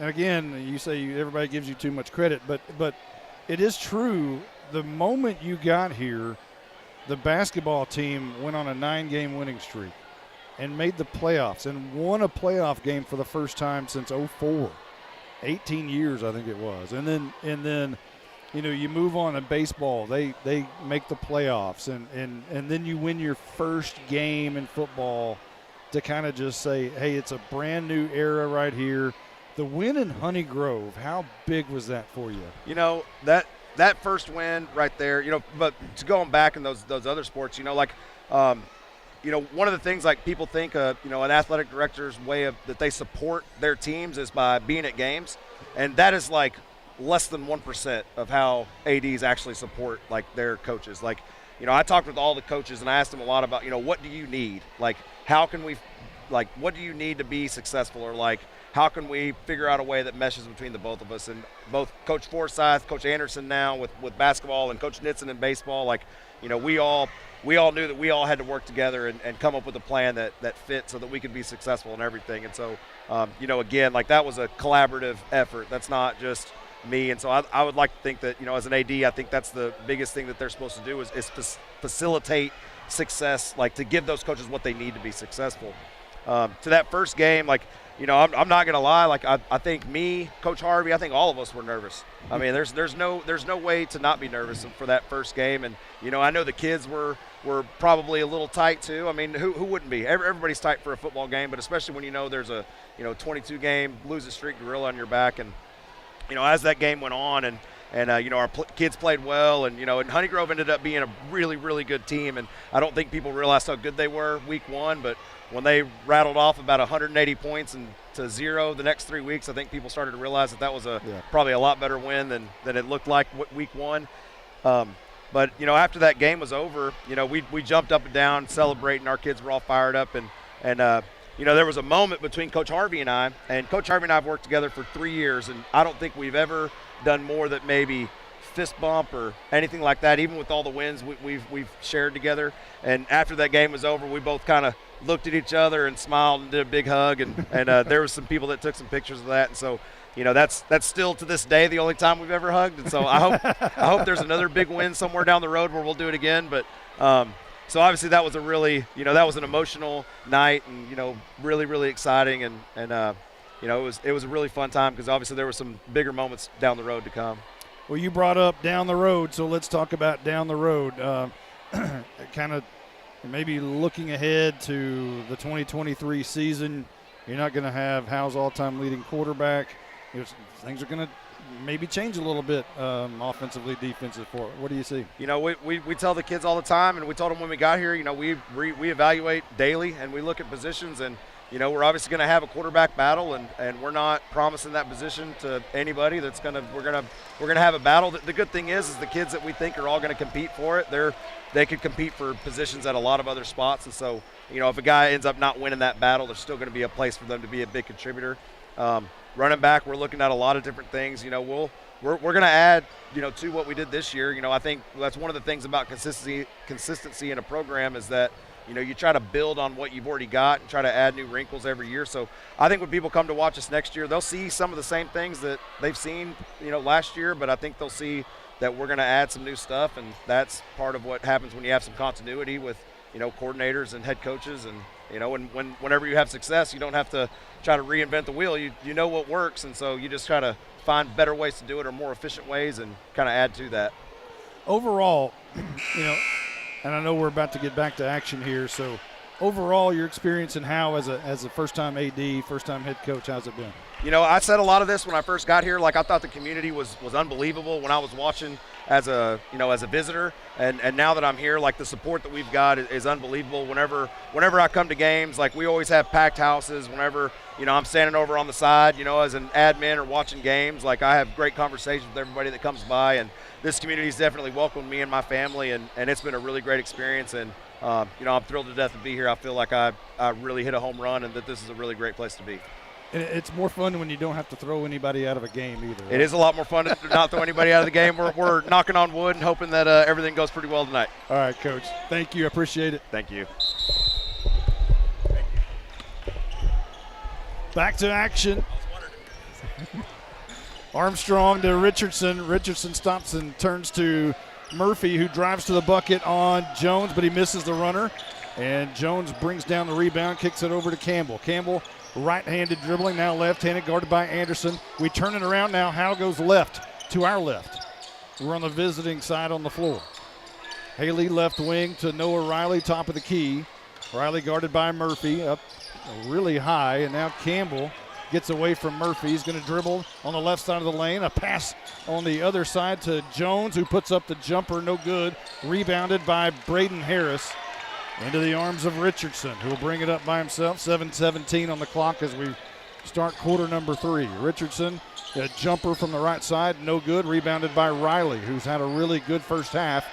again, you say everybody gives you too much credit, but it is true. The moment you got here, the basketball team went on a 9-game winning streak and made the playoffs and won a playoff game for the first time since 2004. 18 years, I think it was. And then you move on to baseball. They make the playoffs, and then you win your first game in football to kind of just say, hey, it's a brand new era right here. The win in Honey Grove, how big was that for you? That first win right there, but to going back in those other sports, one of the things like people think, an athletic director's way of that they support their teams is by being at games, and that is like less than 1% of how ADs actually support like their coaches. Like, you know, I talked with all the coaches and I asked them a lot about, you know, what do you need? Like, how can we, like, what do you need to be successful? Or like, how can we figure out a way that meshes between the both of us? And both Coach Forsyth, Coach Anderson now with basketball, and Coach Nitzen in baseball, like, you know, we all knew that we all had to work together and come up with a plan that fit so that we could be successful in everything. And so, you know, again, like that was a collaborative effort. That's not just me. And so I would like to think that, you know, as an AD, I think that's the biggest thing that they're supposed to do is facilitate success, like to give those coaches what they need to be successful. To that first game, like, you know, I'm not going to lie. Like, I think me, Coach Harvey, I think all of us were nervous. I mean, there's no way to not be nervous for that first game. And, you know, I know the kids were probably a little tight too. I mean, who wouldn't be? Everybody's tight for a football game, but especially when you know there's a, you know, 22-game losing streak gorilla on your back. And, you know, as that game went on and you know, our kids played well, and, you know, and Honey Grove ended up being a really, really good team. And I don't think people realized how good they were week one, but when they rattled off about 180 points and to 0 the next 3 weeks, I think people started to realize that was probably a lot better win than it looked like week one. But, you know, after that game was over, you know, we jumped up and down celebrating. Our kids were all fired up. And you know, there was a moment between Coach Harvey and I, and Coach Harvey and I have worked together for 3 years, and I don't think we've ever done more than maybe fist bump or anything like that, even with all the wins we've shared together. And after that game was over, we both kind of looked at each other and smiled and did a big hug, and there was some people that took some pictures of that. And so, you know, that's still to this day the only time we've ever hugged. And so I hope there's another big win somewhere down the road where we'll do it again. But so obviously that was a really, you know, that was an emotional night, and, you know, really, really exciting, and you know, it was a really fun time because obviously there were some bigger moments down the road to come. Well, you brought up down the road, so let's talk about down the road. Kind of maybe looking ahead to the 2023 season. You're not going to have Howe's all-time leading quarterback. Things are going to maybe change a little bit offensively, defensively. What do you see? You know, we tell the kids all the time, and we told them when we got here, you know, we evaluate daily, and we look at positions, and, you know, we're obviously going to have a quarterback battle, and we're not promising that position to anybody. We're gonna have a battle. The good thing is the kids that we think are all going to compete for it, they could compete for positions at a lot of other spots. And so, you know, if a guy ends up not winning that battle, there's still going to be a place for them to be a big contributor. Running back, we're looking at a lot of different things. You know, we're going to add, you know, to what we did this year. You know, I think that's one of the things about consistency in a program is that, you know, you try to build on what you've already got and try to add new wrinkles every year. So I think when people come to watch us next year, they'll see some of the same things that they've seen, you know, last year, but I think they'll see that we're going to add some new stuff, and that's part of what happens when you have some continuity with, you know, coordinators and head coaches. And, you know, whenever you have success, you don't have to try to reinvent the wheel. You know what works, and so you just try to find better ways to do it or more efficient ways and kind of add to that. Overall, you know, and I know we're about to get back to action here, so overall your experience in Howe as a first-time AD, first-time head coach, how's it been? You know, I said a lot of this when I first got here. Like, I thought the community was unbelievable when I was watching as a visitor, and now that I'm here, like, the support that we've got is unbelievable. Whenever I come to games, like, we always have packed houses. Whenever, you know, I'm standing over on the side, you know, as an admin or watching games, like, I have great conversations with everybody that comes by, and this community's definitely welcomed me and my family, and it's been a really great experience. And you know, I'm thrilled to death to be here. I feel like I really hit a home run, and that this is a really great place to be. And it's more fun when you don't have to throw anybody out of a game either. Right? It is a lot more fun to not throw anybody out of the game. We're knocking on wood and hoping that everything goes pretty well tonight. All right, Coach. Thank you. I appreciate it. Thank you. Back to action. Armstrong to Richardson. Richardson stops and turns to Murphy, who drives to the bucket on Jones, but he misses the runner. And Jones brings down the rebound, kicks it over to Campbell. Campbell, right-handed dribbling, now left-handed, guarded by Anderson. We turn it around now. Howe goes left to our left. We're on the visiting side on the floor. Haley left wing to Noah Riley, top of the key. Riley guarded by Murphy, up really high, and now Campbell gets away from Murphy. He's going to dribble on the left side of the lane. A pass on the other side to Jones, who puts up the jumper, no good. Rebounded by Braden Harris into the arms of Richardson, who will bring it up by himself. 7:17 on the clock as we start quarter number 3. Richardson, a jumper from the right side, no good. Rebounded by Riley, who's had a really good first half.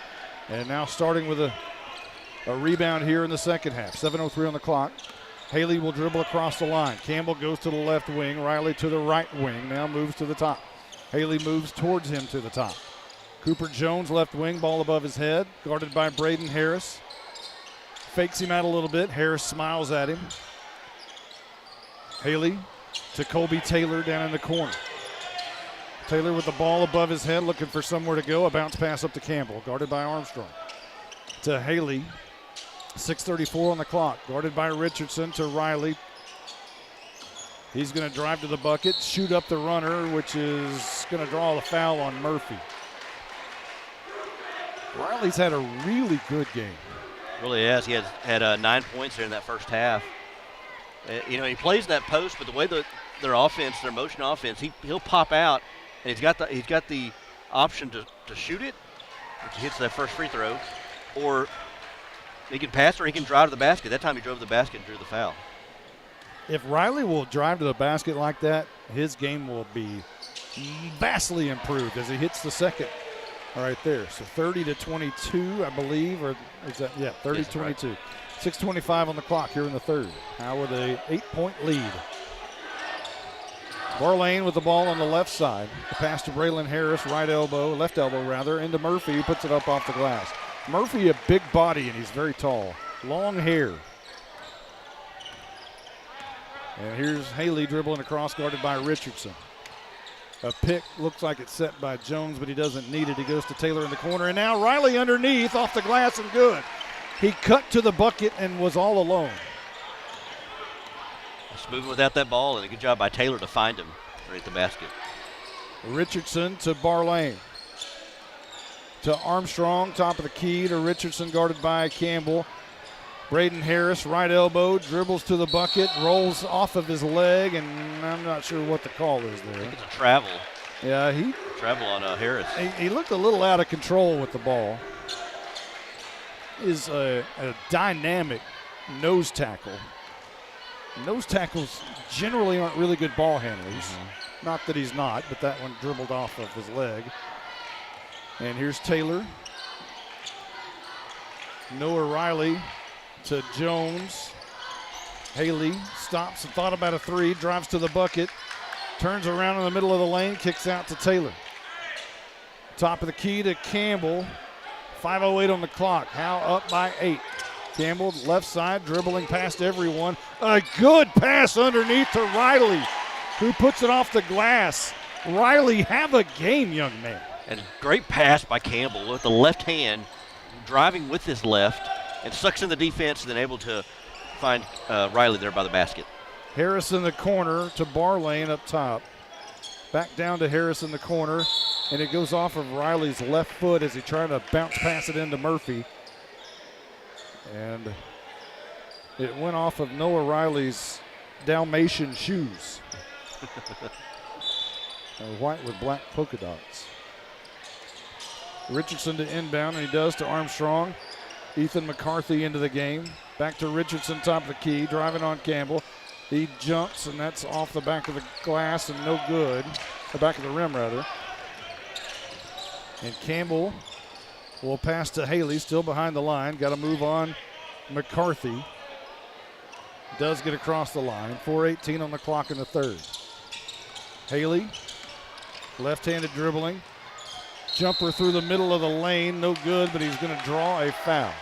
And now starting with a rebound here in the second half. 7:03 on the clock. Haley will dribble across the line. Campbell goes to the left wing. Riley to the right wing. Now moves to the top. Haley moves towards him to the top. Cooper Jones, left wing, ball above his head. Guarded by Braden Harris. Fakes him out a little bit. Harris smiles at him. Haley to Colby Taylor down in the corner. Taylor with the ball above his head, looking for somewhere to go. A bounce pass up to Campbell, guarded by Armstrong. To Haley. 6:34 on the clock. Guarded by Richardson to Riley. He's going to drive to the bucket, shoot up the runner, which is going to draw the foul on Murphy. Riley's had a really good game. Really has. He had 9 points there in that first half. He plays that post, but the way their offense, their motion offense, he'll pop out, and he's got the option to shoot it, which hits that first free throw, or he can pass or he can drive to the basket. That time he drove to the basket and drew the foul. If Riley will drive to the basket like that, his game will be vastly improved as he hits the second right there. So 30-22, I believe, or is that, yeah, 30-22. Right. 6:25 on the clock here in the third. Now with a 8-point lead. Barlane with the ball on the left side. The pass to Braylon Harris, left elbow, into Murphy, who puts it up off the glass. Murphy, a big body, and he's very tall. Long hair. And here's Haley dribbling across, guarded by Richardson. A pick, looks like it's set by Jones, but he doesn't need it. He goes to Taylor in the corner, and now Riley underneath, off the glass and good. He cut to the bucket and was all alone. Just moving without that ball, and a good job by Taylor to find him right at the basket. Richardson to Barlane. To Armstrong, top of the key to Richardson, guarded by Campbell. Braden Harris, right elbow, dribbles to the bucket, rolls off of his leg, and I'm not sure what the call is there. I think it's a travel. Yeah, travel on Harris. He looked a little out of control with the ball. Is a dynamic nose tackle. Nose tackles generally aren't really good ball handlers. Mm-hmm. Not that he's not, but that one dribbled off of his leg. And here's Taylor. Noah Riley to Jones. Haley stops and thought about a three, drives to the bucket, turns around in the middle of the lane, kicks out to Taylor. Top of the key to Campbell. 5:08 on the clock. Howe up by 8. Campbell left side, dribbling past everyone. A good pass underneath to Riley, who puts it off the glass. Riley, have a game, young man. And great pass by Campbell with the left hand, driving with his left, and sucks in the defense and then able to find Riley there by the basket. Harris in the corner to Barlane up top. Back down to Harris in the corner, and it goes off of Riley's left foot as he tried to bounce pass it into Murphy. And it went off of Noah Riley's Dalmatian shoes. White with black polka dots. Richardson to inbound, and he does to Armstrong. Ethan McCarthy into the game. Back to Richardson, top of the key, driving on Campbell. He jumps, and that's off the back of the glass and no good. The back of the rim, rather. And Campbell will pass to Haley, still behind the line. Got to move on McCarthy. Does get across the line. 4:18 on the clock in the third. Haley, left-handed dribbling. Jumper through the middle of the lane, no good, but he's going to draw a foul.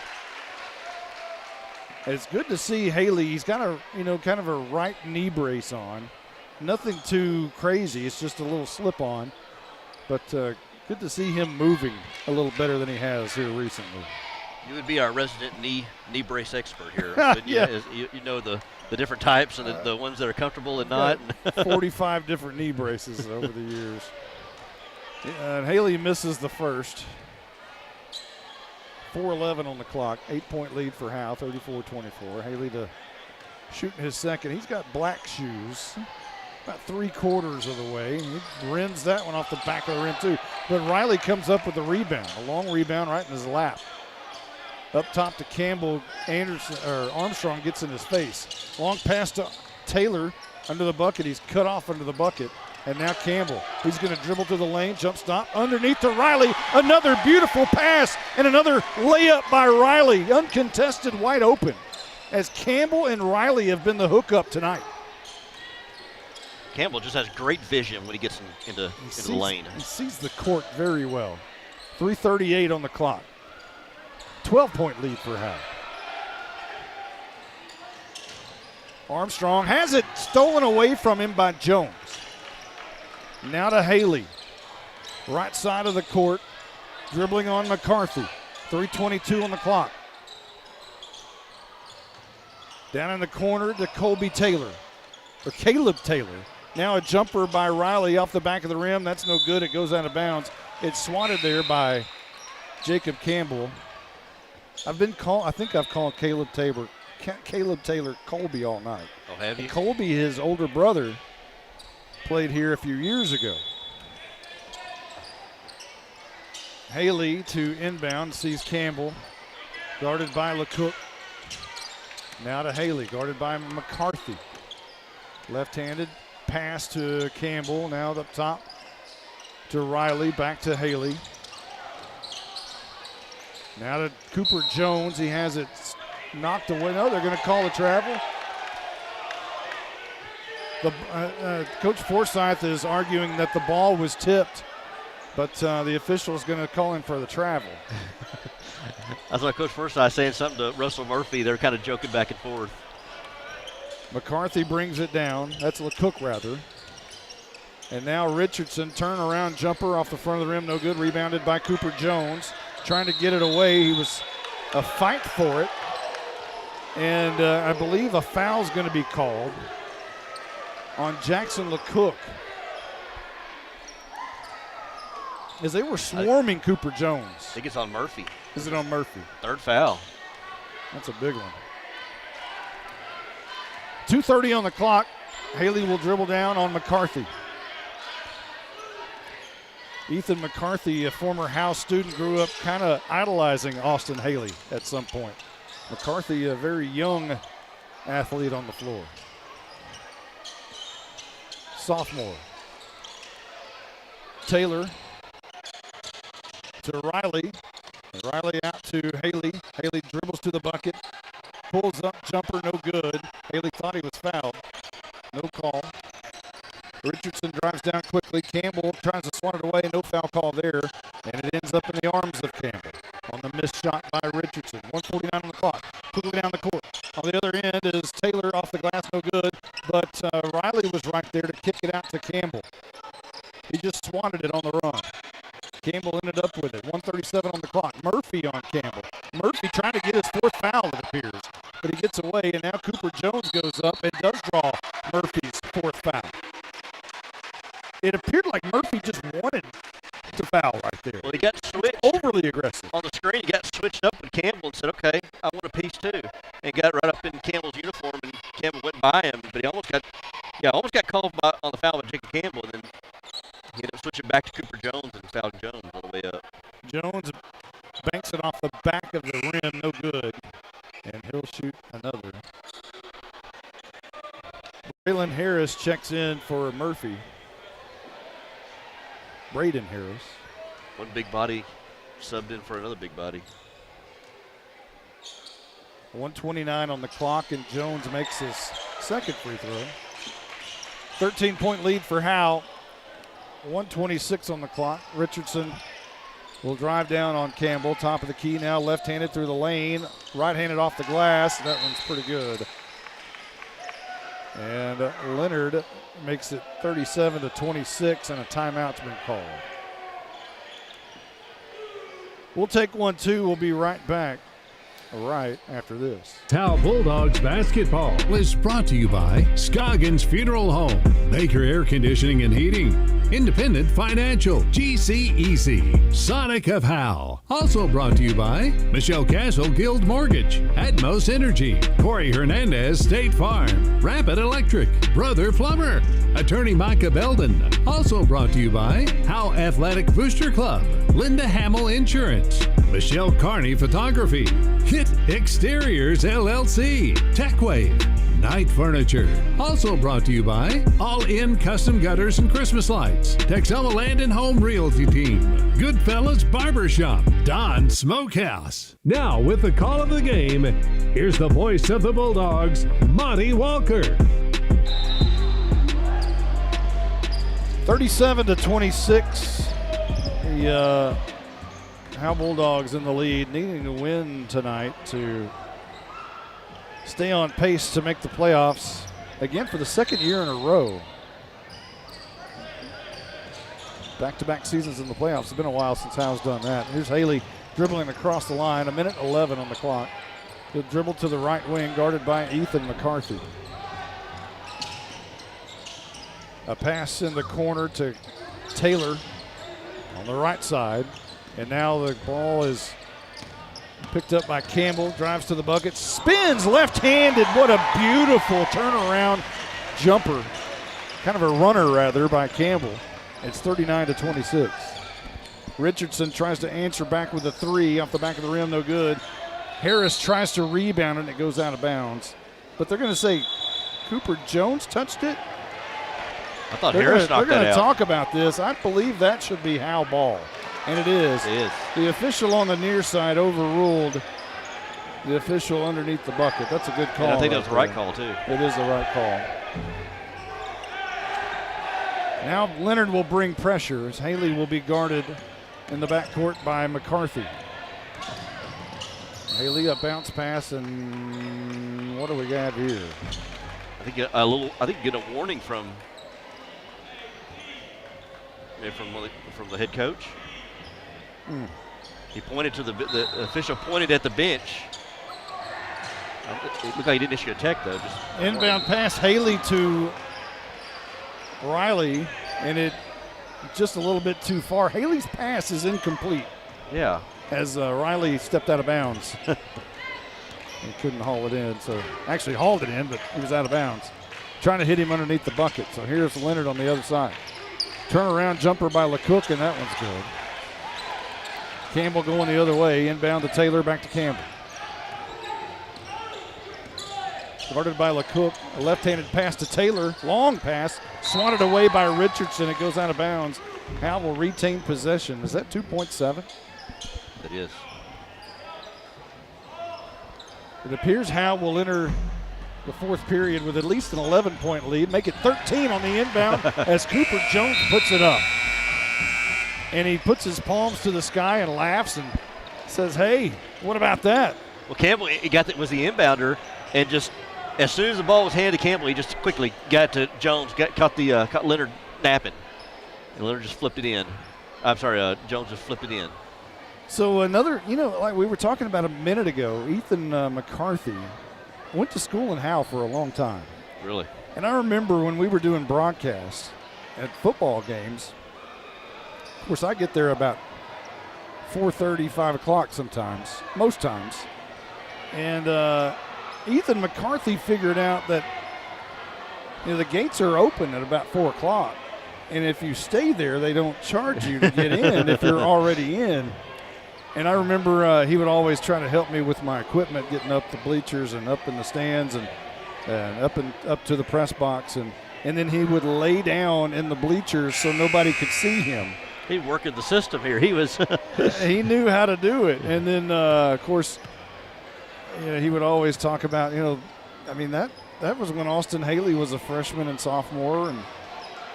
It's good to see Haley. He's got kind of a right knee brace on. Nothing too crazy. It's just a little slip on. But good to see him moving a little better than he has here recently. You would be our resident knee brace expert here. Yeah. You know the different types and the ones that are comfortable and not. 45 different knee braces over the years. And Haley misses the first. 4:11 on the clock. 8-point lead for Howe, 34-24. Haley to shooting his second. He's got black shoes. About 3/4 of the way. He rins that one off the back of the rim, too. But Riley comes up with a rebound, a long rebound right in his lap. Up top to Campbell. Armstrong gets in his face. Long pass to Taylor. under the bucket. He's cut off under the bucket. And now Campbell, he's going to dribble to the lane, jump stop, underneath to Riley. Another beautiful pass and another layup by Riley. Uncontested, wide open. As Campbell and Riley have been the hookup tonight. Campbell just has great vision when he gets into the lane. He sees the court very well. 3:38 on the clock. 12-point lead for Howe. Armstrong has it stolen away from him by Jones. Now to Haley. Right side of the court. Dribbling on McCarthy. 3:22 on the clock. Down in the corner to Caleb Taylor. Now a jumper by Riley off the back of the rim. That's no good. It goes out of bounds. It's swatted there by Jacob Campbell. I think I've called Caleb Taylor Colby all night. Oh, have you? Colby, his older brother, played here a few years ago. Haley to inbound, sees Campbell, guarded by LeCook. Now to Haley, guarded by McCarthy. Left-handed pass to Campbell, now up top to Riley, back to Haley. Now to Cooper Jones, he has it knocked away. No, they're going to call a travel. Coach Forsyth is arguing that the ball was tipped, but the official is going to call him for the travel. That's why Coach Forsyth saying something to Russell Murphy. They're kind of joking back and forth. McCarthy brings it down. That's LeCook, rather. And now Richardson, turnaround jumper off the front of the rim, no good. Rebounded by Cooper Jones. Trying to get it away. He was a fight for it. And I believe a foul's going to be called on Jackson LeCook, as they were swarming Cooper Jones. I think it's on Murphy. Is it on Murphy? Third foul. That's a big one. 2:30 on the clock. Haley will dribble down on McCarthy. Ethan McCarthy, a former Howe student, grew up kind of idolizing Austin Haley at some point. McCarthy, a very young athlete on the floor. Sophomore. Taylor to Riley. Riley out to Haley. Haley dribbles to the bucket. Pulls up, jumper, no good. Haley thought he was fouled. No call. Richardson drives down quickly. Campbell tries to swat it away. No foul call there. And it ends up in the arms of Campbell on the missed shot by Richardson. 1:49 on the clock. Quickly down the court. On the other end is Taylor off the glass, no good. But Riley was right there to kick it out to Campbell. He just swatted it on the run. Campbell ended up with it. 1:37 on the clock. Murphy on Campbell. Murphy trying to get his fourth foul, it appears. But he gets away, and now Cooper Jones goes up and does draw Murphy's fourth foul. It appeared like Murphy just wanted to foul right there. Well, he got switched. Overly aggressive. On the screen, he got switched up with Campbell and said, okay, I want a piece too. And got right up in Campbell's uniform, and Campbell went by him. But he almost got called on the foul by Jacob Campbell, and then he ended up switching back to Cooper Jones and fouled Jones all the way up. Jones banks it off the back of the rim, no good. And he'll shoot another. Braylon Harris checks in for Murphy. Braden Harris. One big body subbed in for another big body. 1:29 on the clock, and Jones makes his second free throw. 13-point lead for Howe. 1:26 on the clock. Richardson will drive down on Campbell. Top of the key now, left-handed through the lane. Right-handed off the glass. That one's pretty good. And Leonard makes it 37-26, and a timeout's been called. We'll take 1-2. We'll be right back right after this. Howe Bulldogs basketball is brought to you by Scoggins Funeral Home, Baker Air Conditioning and Heating, Independent Financial, GC Easy, Sonic of Howe. Also brought to you by Michelle Castle Guild Mortgage, Atmos Energy, Corey Hernandez State Farm, Rapid Electric, Brother Plumber, Attorney Micah Belden. Also brought to you by Howe Athletic Booster Club, Linda Hamill Insurance, Michelle Carney Photography, Hit Exteriors LLC, TechWave, Night Furniture. Also brought to you by All In Custom Gutters and Christmas Lights, Texoma Land and Home Realty Team, Goodfellas Barbershop, Don Smokehouse. Now with the call of the game, here's the voice of the Bulldogs, Monty Walker. 37-26. The Howe Bulldogs in the lead, needing to win tonight to stay on pace to make the playoffs again for the second year in a row. Back-to-back seasons in the playoffs. It's been a while since Howe's done that. Here's Haley dribbling across the line, 1:11 on the clock. He'll dribble to the right wing, guarded by Ethan McCarthy. A pass in the corner to Taylor on the right side. And now the ball is picked up by Campbell, drives to the bucket, spins left-handed. What a beautiful turnaround jumper. Kind of a runner, rather, by Campbell. It's 39-26. Richardson tries to answer back with a three off the back of the rim, no good. Harris tries to rebound and it goes out of bounds. But they're going to say Cooper Jones touched it? I thought Harris knocked that out. They're going to talk about this. I believe that should be Howe ball. And it is. It is. The official on the near side overruled the official underneath the bucket. That's a good call. And I think that was the right call, too. It is the right call. Now Leonard will bring pressure as Haley will be guarded in the backcourt by McCarthy. Haley, a bounce pass, and what do we got here? I think get a warning from the head coach. He pointed to the official pointed at the bench. It looked like he didn't issue a tech though. Just inbound pass, Haley to Riley, and it just a little bit too far. Haley's pass is incomplete. Yeah. As Riley stepped out of bounds. He couldn't haul it in, so actually hauled it in, but he was out of bounds. Trying to hit him underneath the bucket. So here's Leonard on the other side. Turnaround jumper by LeCook, and that one's good. Campbell going the other way, inbound to Taylor, back to Campbell. Guarded by LeCook, a left-handed pass to Taylor, long pass, swatted away by Richardson. It goes out of bounds. Howe will retain possession. Is that 2.7? It is. It appears Howe will enter the fourth period with at least an 11-point lead, make it 13 on the inbound as Cooper Jones puts it up. And he puts his palms to the sky and laughs and says, hey, what about that? Well, Campbell was the inbounder, and just as soon as the ball was handed to Campbell, he just quickly got to Jones, caught Leonard napping. And Leonard just flipped it in. I'm sorry, Jones just flipped it in. So another, like we were talking about a minute ago, Ethan McCarthy went to school in Howe for a long time. Really? And I remember when we were doing broadcasts at football games, of course I get there about 4:30, 5 o'clock sometimes, most times. And Ethan McCarthy figured out that the gates are open at about 4 o'clock. And if you stay there, they don't charge you to get in if you're already in. And I remember he would always try to help me with my equipment, getting up the bleachers and up in the stands and up to the press box. And then he would lay down in the bleachers so nobody could see him. He working the system here. He was. He knew how to do it. And then, of course, he would always talk about, that was when Austin Haley was a freshman and sophomore and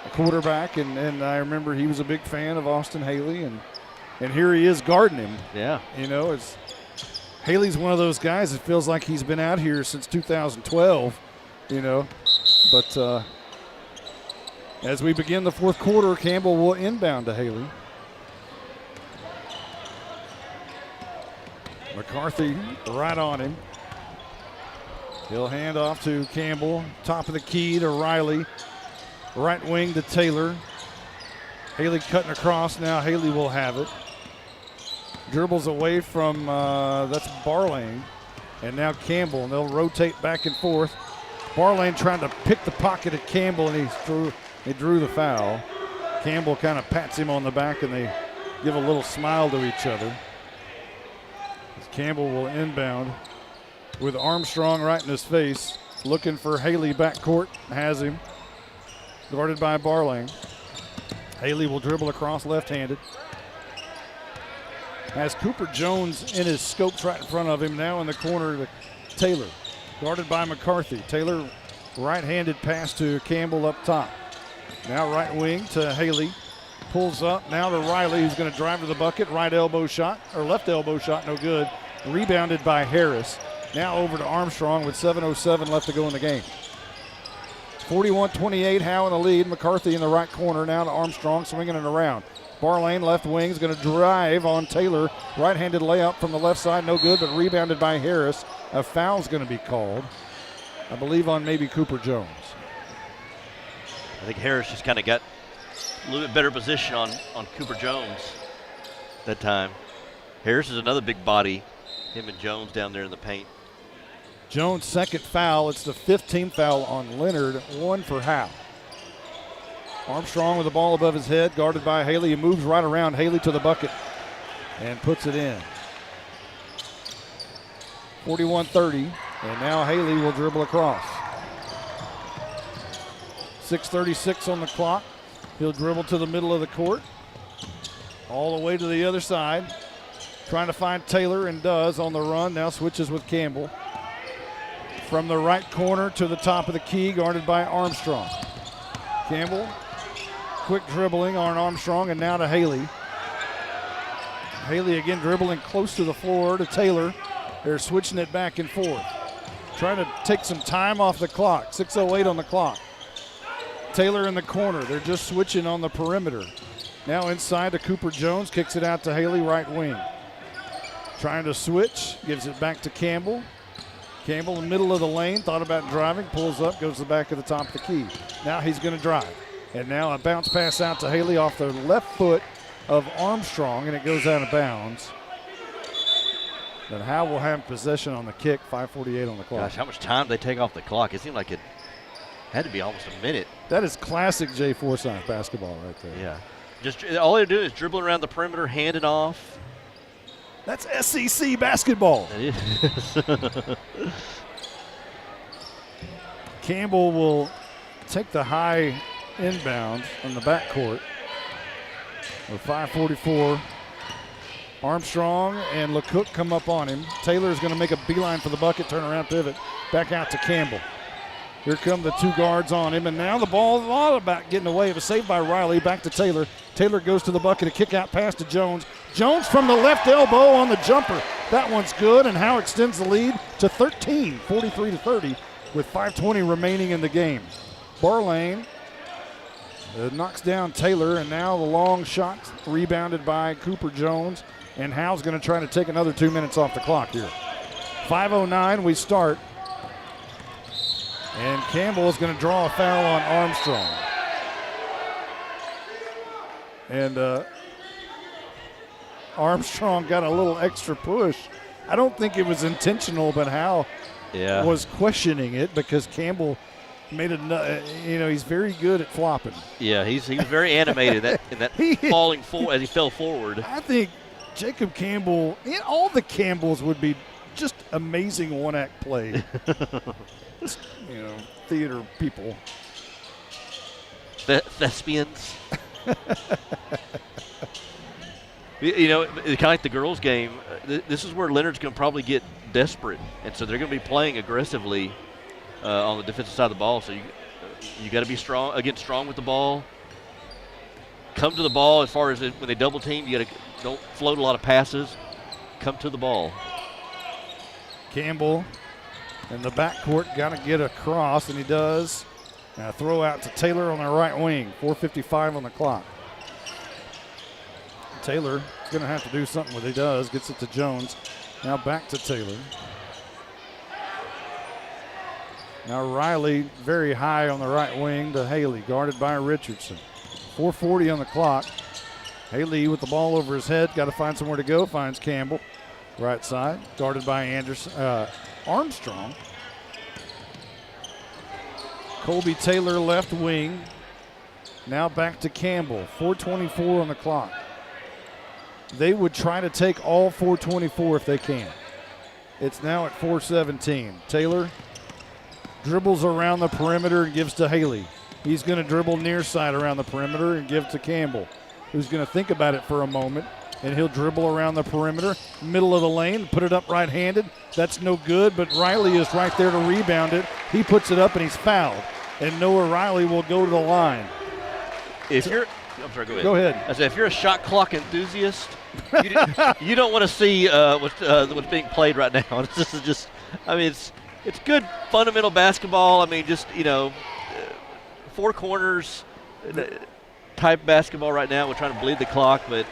a quarterback. And I remember he was a big fan of Austin Haley. And here he is guarding him. Yeah. Haley's one of those guys that feels like he's been out here since 2012, But as we begin the fourth quarter, Campbell will inbound to Haley. McCarthy right on him. He'll hand off to Campbell. Top of the key to Riley. Right wing to Taylor. Haley cutting across. Now Haley will have it. Dribbles away from, that's Barlane. And now Campbell, and they'll rotate back and forth. Barlane trying to pick the pocket at Campbell, and he drew the foul. Campbell kind of pats him on the back, and they give a little smile to each other. As Campbell will inbound with Armstrong right in his face. Looking for Haley backcourt. Has him. Guarded by Barlane. Haley will dribble across left-handed. Has Cooper Jones in his scopes right in front of him. Now in the corner to Taylor. Guarded by McCarthy. Taylor right-handed pass to Campbell up top. Now right wing to Haley. Pulls up. Now to Riley, who's going to drive to the bucket. Right elbow shot, or left elbow shot, no good. Rebounded by Harris. Now over to Armstrong with 7:07 left to go in the game. 41-28, Howe in the lead. McCarthy in the right corner. Now to Armstrong, swinging it around. Barlane, left wing, is going to drive on Taylor. Right-handed layup from the left side, no good, but rebounded by Harris. A foul's going to be called, I believe, on maybe Cooper Jones. I think Harris just kind of got a little bit better position on Cooper Jones that time. Harris is another big body. Him and Jones down there in the paint. Jones' second foul. It's the 15th foul on Leonard, one for Howe. Armstrong with the ball above his head, guarded by Haley. He moves right around Haley to the bucket and puts it in. 41-30, and now Haley will dribble across. 6:36 on the clock. He'll dribble to the middle of the court, all the way to the other side. Trying to find Taylor, and does on the run. Now switches with Campbell. From the right corner to the top of the key, guarded by Armstrong. Campbell, quick dribbling on Armstrong, and now to Haley. Haley again dribbling close to the floor to Taylor. They're switching it back and forth. Trying to take some time off the clock. 6:08 on the clock. Taylor in the corner. They're just switching on the perimeter. Now inside to Cooper Jones, kicks it out to Haley, right wing. Trying to switch, gives it back to Campbell. Campbell in the middle of the lane, thought about driving, pulls up, goes to the back of the top of the key. Now he's going to drive. And now a bounce pass out to Haley off the left foot of Armstrong, and it goes out of bounds. But Howe will have possession on the kick, 5:48 on the clock. Gosh, how much time they take off the clock? It seemed like it had to be almost a minute. That is classic Jay Forsyth basketball right there. Yeah. Just all they're doing is dribbling around the perimeter, handing off. That's SEC basketball. It is. Campbell will take the high inbound on the backcourt. With 5:44. Armstrong and LeCook come up on him. Taylor's going to make a beeline for the bucket, turn around, pivot. Back out to Campbell. Here come the two guards on him, and now the ball is all about getting away. It was saved by Riley. Back to Taylor. Taylor goes to the bucket, a kick out pass to Jones. Jones from the left elbow on the jumper. That one's good, and Howe extends the lead to 13, 43-30, with 5:20 remaining in the game. Barlane knocks down Taylor, and now the long shot rebounded by Cooper Jones, and Howe's going to try to take another 2 minutes off the clock here. 5:09, we start. And Campbell is going to draw a foul on Armstrong. And Armstrong got a little extra push. I don't think it was intentional, but Howe was questioning it because Campbell made a, he's very good at flopping. Yeah, he was very animated in that falling forward as he fell forward. I think Jacob Campbell and all the Campbells would be just amazing one-act play. Theater people. Thespians. Kind of like the girls' game. This is where Leonard's going to probably get desperate, and so they're going to be playing aggressively on the defensive side of the ball. So you got to be strong with the ball. Come to the ball as far as when they double team. You got to don't float a lot of passes. Come to the ball. Campbell in the backcourt, got to get across, and he does. Now throw out to Taylor on the right wing. 4:55 on the clock. Taylor is going to have to do something with it. He does. Gets it to Jones. Now back to Taylor. Now Riley very high on the right wing to Haley, guarded by Richardson. 4:40 on the clock. Haley with the ball over his head. Got to find somewhere to go. Finds Campbell. Right side. Guarded by Armstrong. Colby Taylor left wing. Now back to Campbell. 4:24 on the clock. They would try to take all 4:24 if they can. It's now at 4:17. Taylor dribbles around the perimeter and gives to Haley. He's going to dribble near side around the perimeter and give to Campbell, who's going to think about it for a moment, and he'll dribble around the perimeter, middle of the lane, put it up right-handed. That's no good, but Riley is right there to rebound it. He puts it up, and he's fouled, and Noah Riley will go to the line. I'm sorry, go ahead. Go ahead. I said, if you're a shot clock enthusiast, you don't want to see what's being played right now. This is just, I mean, it's good fundamental basketball. I mean, just, four corners type basketball right now. We're trying to bleed the clock, but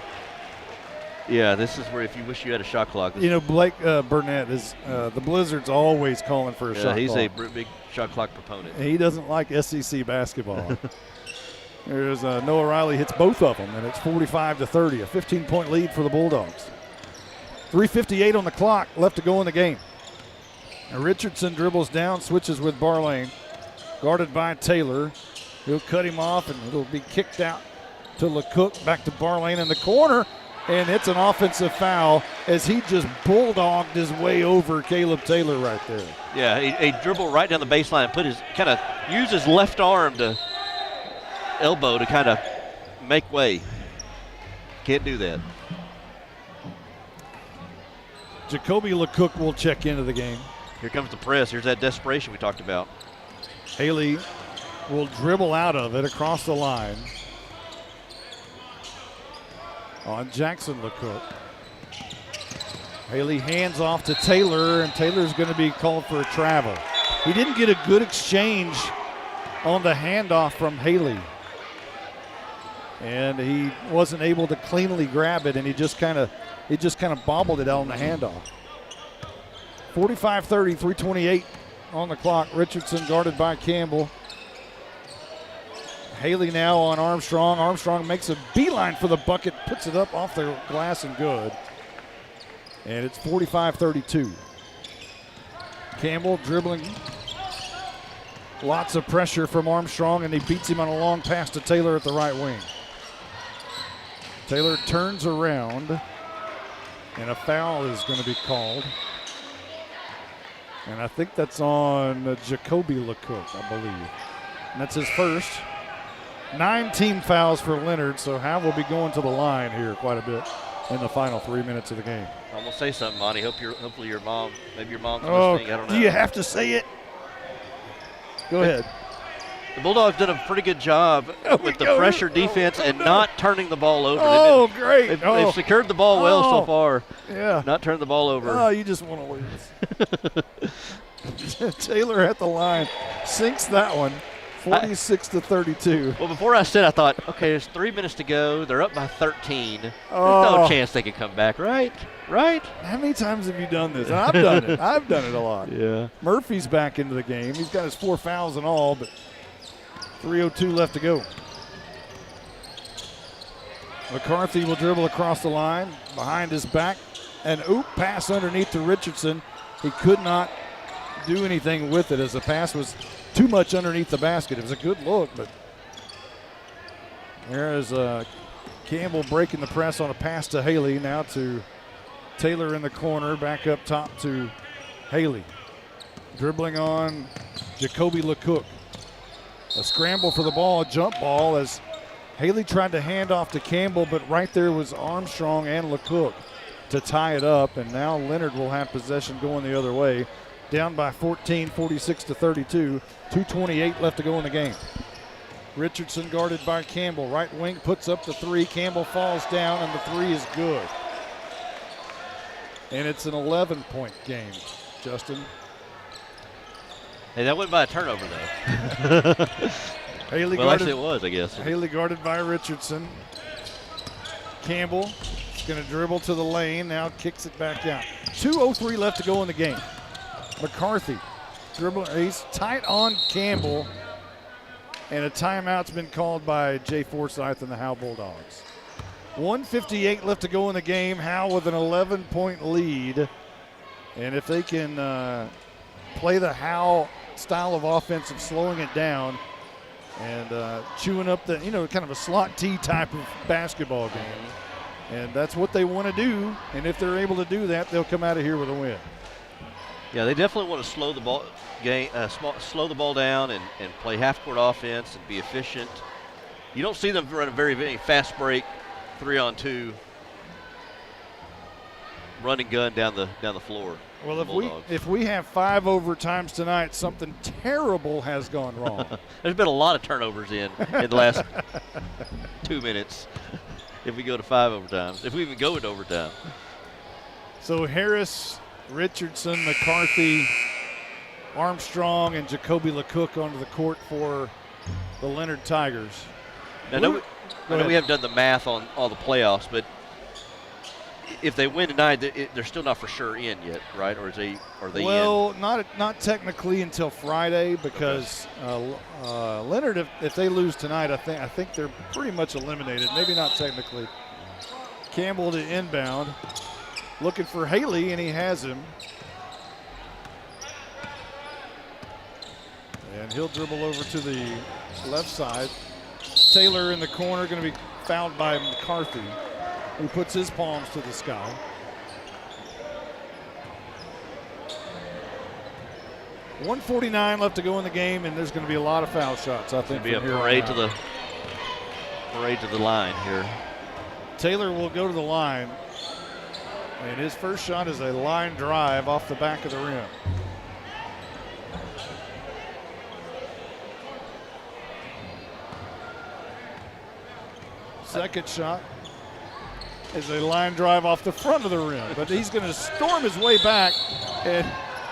yeah, this is where if you wish you had a shot clock. Blake Burnett is the Blizzard's always calling for a shot clock. He's a big shot clock proponent. He doesn't like SEC basketball. There's Noah Riley hits both of them, and it's 45-30, a 15-point lead for the Bulldogs. 3:58 on the clock, left to go in the game. Now Richardson dribbles down, switches with Barlane, guarded by Taylor. He'll cut him off, and it'll be kicked out to LeCook, back to Barlane in the corner, and it's an offensive foul as he just bulldogged his way over Caleb Taylor right there. Yeah, he dribbled right down the baseline and used his left arm to elbow to kind of make way. Can't do that. Jacoby LeCook will check into the game. Here comes the press. Here's that desperation we talked about. Haley will dribble out of it across the line on Jackson LeCook. Haley hands off to Taylor, and Taylor's going to be called for a travel. He didn't get a good exchange on the handoff from Haley, and he wasn't able to cleanly grab it, and he just kind of bobbled it out on the handoff. 45-30, 3:28 on the clock. Richardson guarded by Campbell. Haley now on Armstrong. Armstrong makes a beeline for the bucket, puts it up off the glass and good. And it's 45-32. Campbell dribbling. Lots of pressure from Armstrong, and he beats him on a long pass to Taylor at the right wing. Taylor turns around, and a foul is going to be called. And I think that's on Jacoby LeCook, I believe. And that's his first. 9 team fouls for Leonard, so Howe will be going to the line here quite a bit in the final 3 minutes of the game. I'm going to say something, Monty. Hopefully your mom's listening. I don't know. Do you have to say it? Go ahead. The Bulldogs did a pretty good job with the pressure defense and not turning the ball over. Great. They've secured the ball well so far. Yeah. Not turned the ball over. Oh, you just want to lose. Taylor at the line sinks that one, 46-32. Well, before I said, I thought, okay, there's 3 minutes to go. They're up by 13. There's Oh. no chance they can come back, right? Right? How many times have you done this? I've done it. I've done it a lot. Yeah. Murphy's back into the game. He's got his 4 fouls and all, but 3:02 left to go. McCarthy will dribble across the line, behind his back, and pass underneath to Richardson. He could not do anything with it as the pass was too much underneath the basket. It was a good look, but there is Campbell breaking the press on a pass to Haley. Now to Taylor in the corner, back up top to Haley. Dribbling on Jacoby LeCook. A scramble for the ball, a jump ball as Haley tried to hand off to Campbell, but right there was Armstrong and LeCook to tie it up, and now Leonard will have possession going the other way. Down by 14, 46-32, 2:28 left to go in the game. Richardson guarded by Campbell. Right wing puts up the 3. Campbell falls down, and the 3 is good. And it's an 11-point game, Justin. Hey, that went by a turnover, though. Haley well, guarded, actually it was, I guess. Haley guarded by Richardson. Campbell is going to dribble to the lane, now kicks it back out. 2:03 left to go in the game. McCarthy dribble, he's tight on Campbell, and a timeout's been called by Jay Forsyth and the Howe Bulldogs. 1:58 left to go in the game. Howe with an 11-point lead, and if they can play the Howe style of offense of slowing it down and chewing up the, kind of a slot T type of basketball game. And that's what they want to do. And if they're able to do that, they'll come out of here with a win. Yeah, they definitely want to slow the ball slow the ball down and play half-court offense and be efficient. You don't see them run a very fast break 3-on-2 run and gun down the floor. Well, if we have 5 overtimes tonight, something terrible has gone wrong. There's been a lot of turnovers in the last 2 minutes. If we go to 5 overtimes, if we even go into overtime. So Harris, Richardson, McCarthy, Armstrong, and Jacoby LeCook onto the court for the Leonard Tigers. I know we haven't done the math on all the playoffs, but if they win tonight, they're still not for sure in yet, right? Or are they well, in? not technically until Friday, because Leonard, if they lose tonight, I think they're pretty much eliminated. Maybe not technically. Campbell to inbound, looking for Haley, and he has him. And he'll dribble over to the left side. Taylor in the corner, going to be fouled by McCarthy, who puts his palms to the sky. $1:49 left to go in the game, and there's going to be a lot of foul shots, I think. It's going to be a parade to the line here. Taylor will go to the line, and his first shot is a line drive off the back of the rim. Second shot is a line drive off the front of the rim, but he's going to storm his way back, and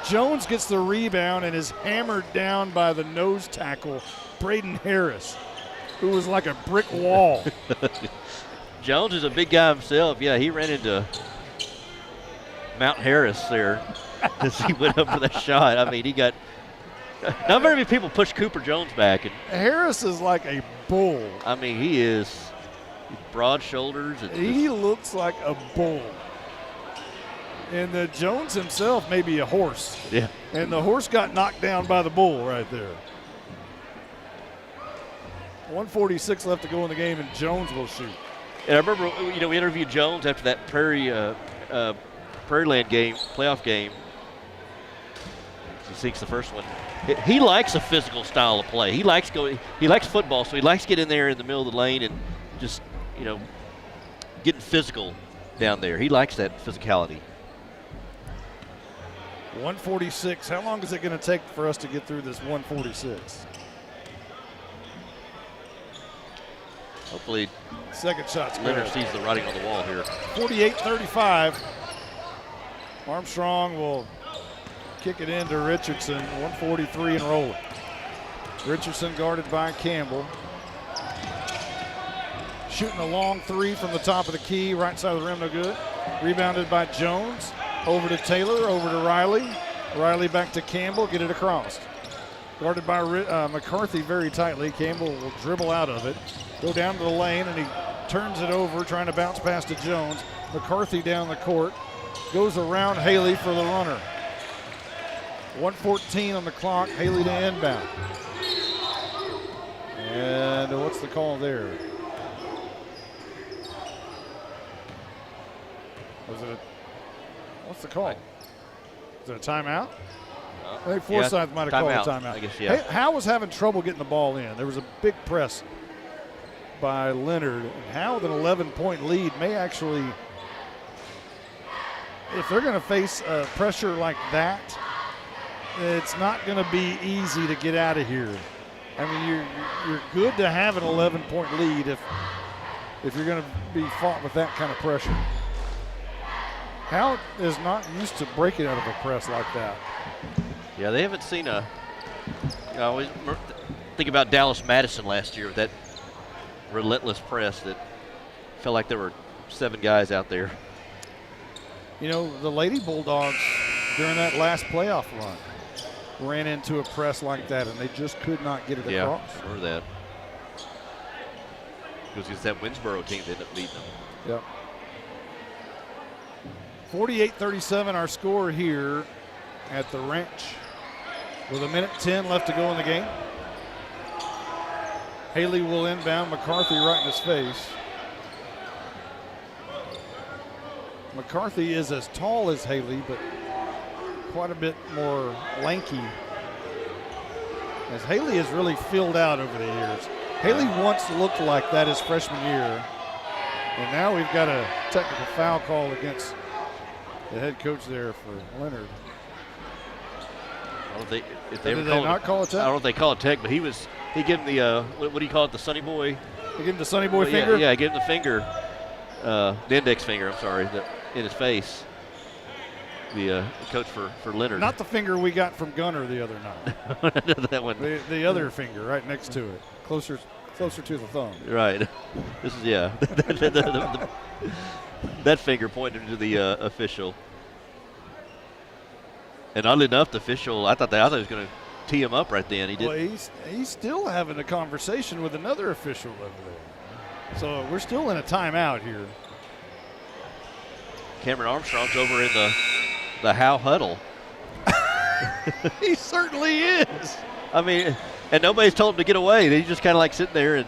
Jones gets the rebound and is hammered down by the nose tackle, Braden Harris, who was like a brick wall. Jones is a big guy himself. Yeah, he ran into Mount Harris there as he went up for that shot. I mean, he got – not very many people push Cooper Jones back. And Harris is like a bull. I mean, he is – broad shoulders. He looks like a bull. And Jones himself may be a horse. Yeah. And the horse got knocked down by the bull right there. 1:46 left to go in the game, and Jones will shoot. And I remember, we interviewed Jones after that Prairieland game, playoff game. He sinks the first one. He likes a physical style of play. He likes football, so he likes to get in there in the middle of the lane and just, getting physical down there. He likes that physicality. 1:46. How long is it going to take for us to get through this 1:46? Hopefully, second shot's Leonard good. sees the writing on the wall here. 48-35. Armstrong will kick it into Richardson. 1:43 and rolling. Richardson guarded by Campbell. Shooting a long three from the top of the key, right side of the rim, no good. Rebounded by Jones. Over to Taylor, over to Riley. Riley back to Campbell, get it across. Guarded by McCarthy very tightly. Campbell will dribble out of it. Go down to the lane, and he turns it over, trying to bounce past to Jones. McCarthy down the court. Goes around Haley for the runner. 1:14 on the clock. Haley to inbound. And what's the call there? What's the call? Is it a timeout? I think Forsyth might have called a timeout. I guess, yeah. Howe was having trouble getting the ball in. There was a big press by Leonard. And Howe with an 11-point lead may actually, if they're going to face pressure like that, it's not going to be easy to get out of here. I mean, you're good to have an 11-point lead if you're going to be fought with that kind of pressure. Howe is not used to breaking out of a press like that. Yeah, they haven't seen I always think about Dallas Madison last year with that relentless press that felt like there were 7 guys out there. The Lady Bulldogs during that last playoff run ran into a press like that, and they just could not get it across. Yeah, I remember that. It was against that Winsboro team that ended up beating them. Yep. 48-37 our score here at the Ranch with 1:10 left to go in the game. Haley will inbound. McCarthy right in his face. McCarthy is as tall as Haley, but quite a bit more lanky. As Haley has really filled out over the years. Haley once looked like that his freshman year. And now we've got a technical foul call against the head coach there for Leonard. I don't think if they Did ever they call not it, call it tech? I don't know if they call it tech, but he gave him the what do you call it, the Sonny Boy? They give him the Sonny Boy finger? Yeah, gave him the finger, the index finger. I'm sorry, in his face. The coach for Leonard. Not the finger we got from Gunner the other night. That one. The other finger right next to it, closer to the thumb. Right. This is that finger pointed to the official. And oddly enough, the official, I thought he was going to tee him up right then. He did. Well, he's still having a conversation with another official over there. So we're still in a timeout here. Cameron Armstrong's over in the Howe huddle. He certainly is. I mean, and nobody's told him to get away. He's just kind of like sitting there, and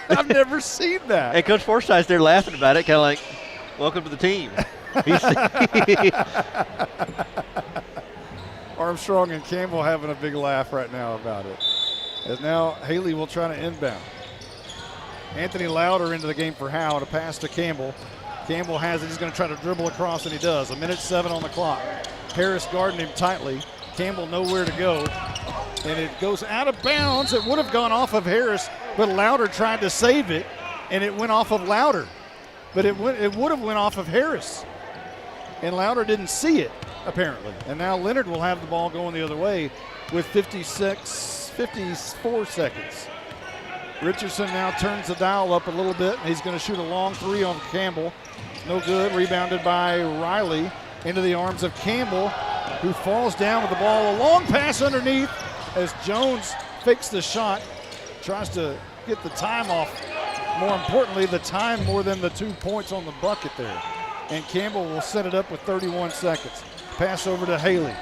I've never seen that. and Coach Forsythe's there laughing about it, kind of like, welcome to the team. Armstrong and Campbell having a big laugh right now about it. As now Haley will try to inbound. Anthony Louder into the game for Howe to pass to Campbell. Campbell has it. He's going to try to dribble across, and he does. 1:07 on the clock. Harris guarding him tightly. Campbell nowhere to go. And it goes out of bounds. It would have gone off of Harris, but Louder tried to save it, and it went off of Louder. But it would have went off of Harris. And Louder didn't see it, apparently. And now Leonard will have the ball going the other way with 54 seconds. Richardson now turns the dial up a little bit, and he's going to shoot a long three on Campbell. No good. Rebounded by Riley into the arms of Campbell, who falls down with the ball. A long pass underneath as Jones fakes the shot, tries to get the time off. More importantly, the time more than the 2 points on the bucket there. And Campbell will set it up with 31 seconds. Pass over to Haley.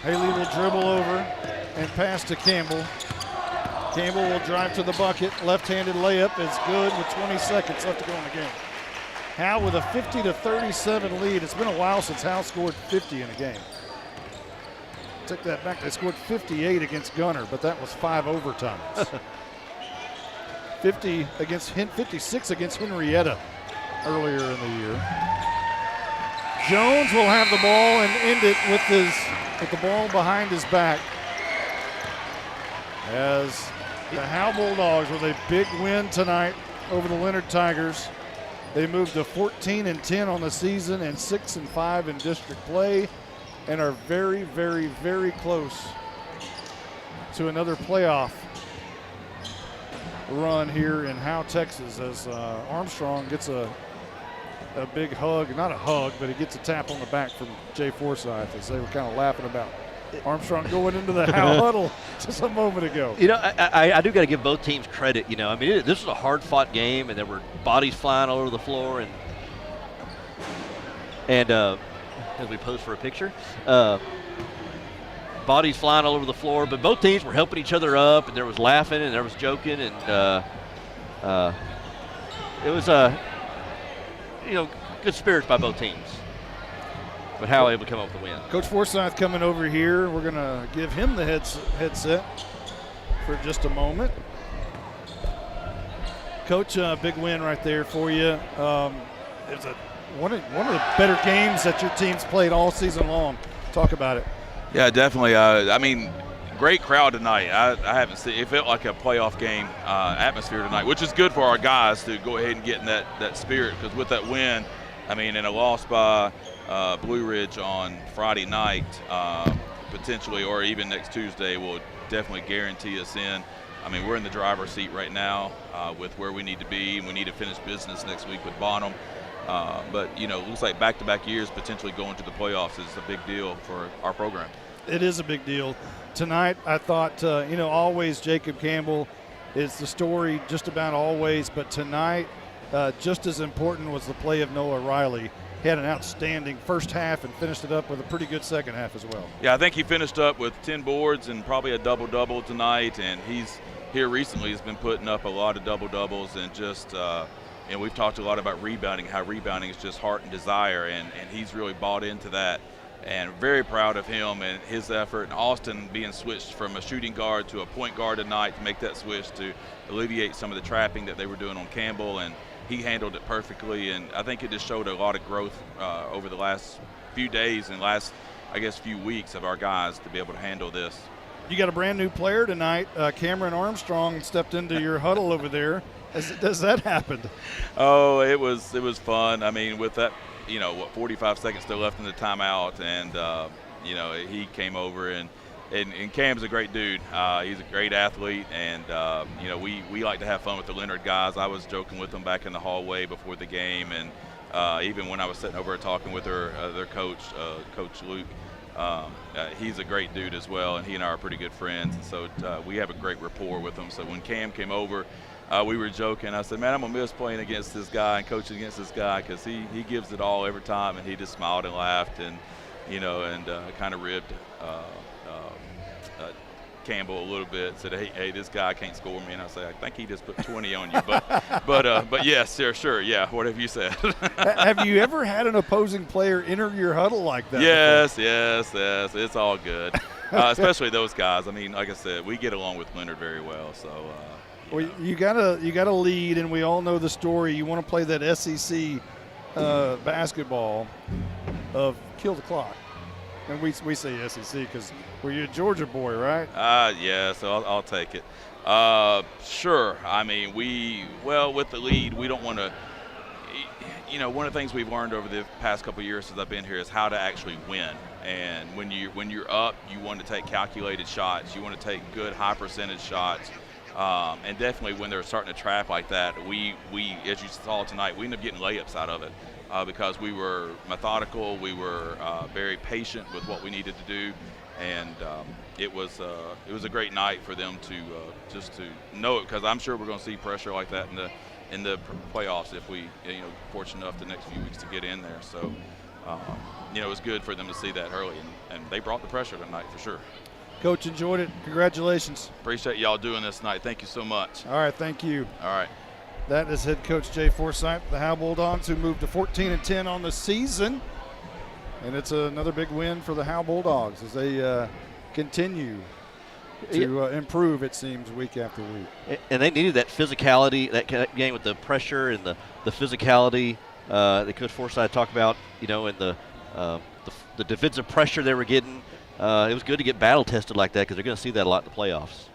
Haley will dribble over and pass to Campbell. Campbell will drive to the bucket. Left-handed layup is good with 20 seconds left to go in the game. Howe with a 50-37 lead. It's been a while since Howe scored 50 in a game. Take that back. They scored 58 against Gunner, but that was 5 overtimes. 56 against Henrietta earlier in the year. Jones will have the ball and end it with the ball behind his back. As the Howe Bulldogs with a big win tonight over the Leonard Tigers. They moved to 14-10 on the season and 6-5 in district play, and are very, very, very close to another playoff run here in Howe, Texas, as Armstrong gets a big hug, not a hug, but he gets a tap on the back from Jay Forsythe, as they were kind of laughing about Armstrong going into the Howe huddle just a moment ago. You know, I do got to give both teams credit. You know, I mean, this was a hard-fought game, and there were bodies flying all over the floor, and as we pose for a picture, bodies flying all over the floor. But both teams were helping each other up, and there was laughing and there was joking, and it was good spirits by both teams. But Howe able to come up with the win. Coach Forsythe coming over here. We're going to give him the headset for just a moment. Coach, big win right there for you. It's one of the better games that your team's played all season long. Talk about it. Yeah, definitely. I mean, great crowd tonight. I haven't seen it. Felt like a playoff game atmosphere tonight, which is good for our guys to go ahead and get in that spirit, because with that win, I mean, and a loss by Blue Ridge on Friday night, potentially, or even next Tuesday, will definitely guarantee us in. I mean, we're in the driver's seat right now with where we need to be, and we need to finish business next week with Bonham. But, you know, looks like back-to-back years potentially going to the playoffs is a big deal for our program. It is a big deal. Tonight, I thought, always Jacob Campbell is the story just about always, but tonight, just as important was the play of Noah Riley. He had an outstanding first half and finished it up with a pretty good second half as well. Yeah, I think he finished up with 10 boards and probably a double-double tonight, and he's here recently has been putting up a lot of double-doubles and just and we've talked a lot about rebounding, how rebounding is just heart and desire, and he's really bought into that. And very proud of him and his effort. And Austin being switched from a shooting guard to a point guard tonight to make that switch to alleviate some of the trapping that they were doing on Campbell, and he handled it perfectly. And I think it just showed a lot of growth over the last few days and last, I guess, few weeks of our guys to be able to handle this. You got a brand new player tonight. Cameron Armstrong stepped into your huddle over there. Does that happen? Oh, it was fun. I mean, with that, 45 seconds still left in the timeout, and he came over, and Cam's a great dude. He's a great athlete, and we like to have fun with the Leonard guys. I was joking with them back in the hallway before the game, and even when I was sitting over talking with their coach, Coach Luke. He's a great dude as well, and he and I are pretty good friends, and so we have a great rapport with him. So when Cam came over, we were joking. I said, man, I'm going to miss playing against this guy and coaching against this guy, because he gives it all every time, and he just smiled and laughed and kind of ribbed Campbell a little bit, said, hey, this guy can't score me. And I said, I think he just put 20 on you. But yes, sure, yeah, whatever you said. Have you ever had an opposing player enter your huddle like that? Yes, it's all good. Especially those guys. I mean, like I said, we get along with Leonard very well, so well, you gotta lead, and we all know the story. You want to play that SEC basketball of kill the clock, and we say SEC because you're a Georgia boy, right? Yeah, so I'll take it. Sure. I mean, with the lead, we don't want to. One of the things we've learned over the past couple of years since I've been here is how to actually win. And when you're up, you want to take calculated shots. You want to take good high percentage shots. And definitely when they're starting to trap like that, we as you saw tonight, we ended up getting layups out of it because we were methodical, we were very patient with what we needed to do, and it was a great night for them to just to know it, because I'm sure we're going to see pressure like that in the playoffs if we fortunate enough the next few weeks to get in there. So it was good for them to see that early, and they brought the pressure tonight for sure. Coach, enjoyed it. Congratulations. Appreciate y'all doing this tonight. Thank you so much. All right, thank you. All right. That is head coach Jay Forsythe, the Howe Bulldogs, who moved to 14-10 on the season. And it's another big win for the Howe Bulldogs as they continue to improve, it seems, week after week. And they needed that physicality, that game with the pressure and the physicality that Coach Forsythe talked about, and the defensive pressure they were getting. It was good to get battle tested like that, because they're going to see that a lot in the playoffs.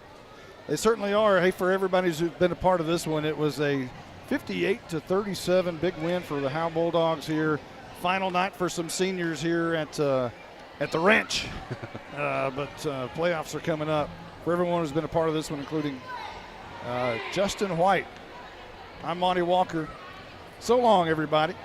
They certainly are. Hey, for everybody who's been a part of this one, it was a 58-37 big win for the Howe Bulldogs here. Final night for some seniors here at the ranch. But playoffs are coming up. For everyone who's been a part of this one, including Justin White, I'm Monty Walker. So long, everybody.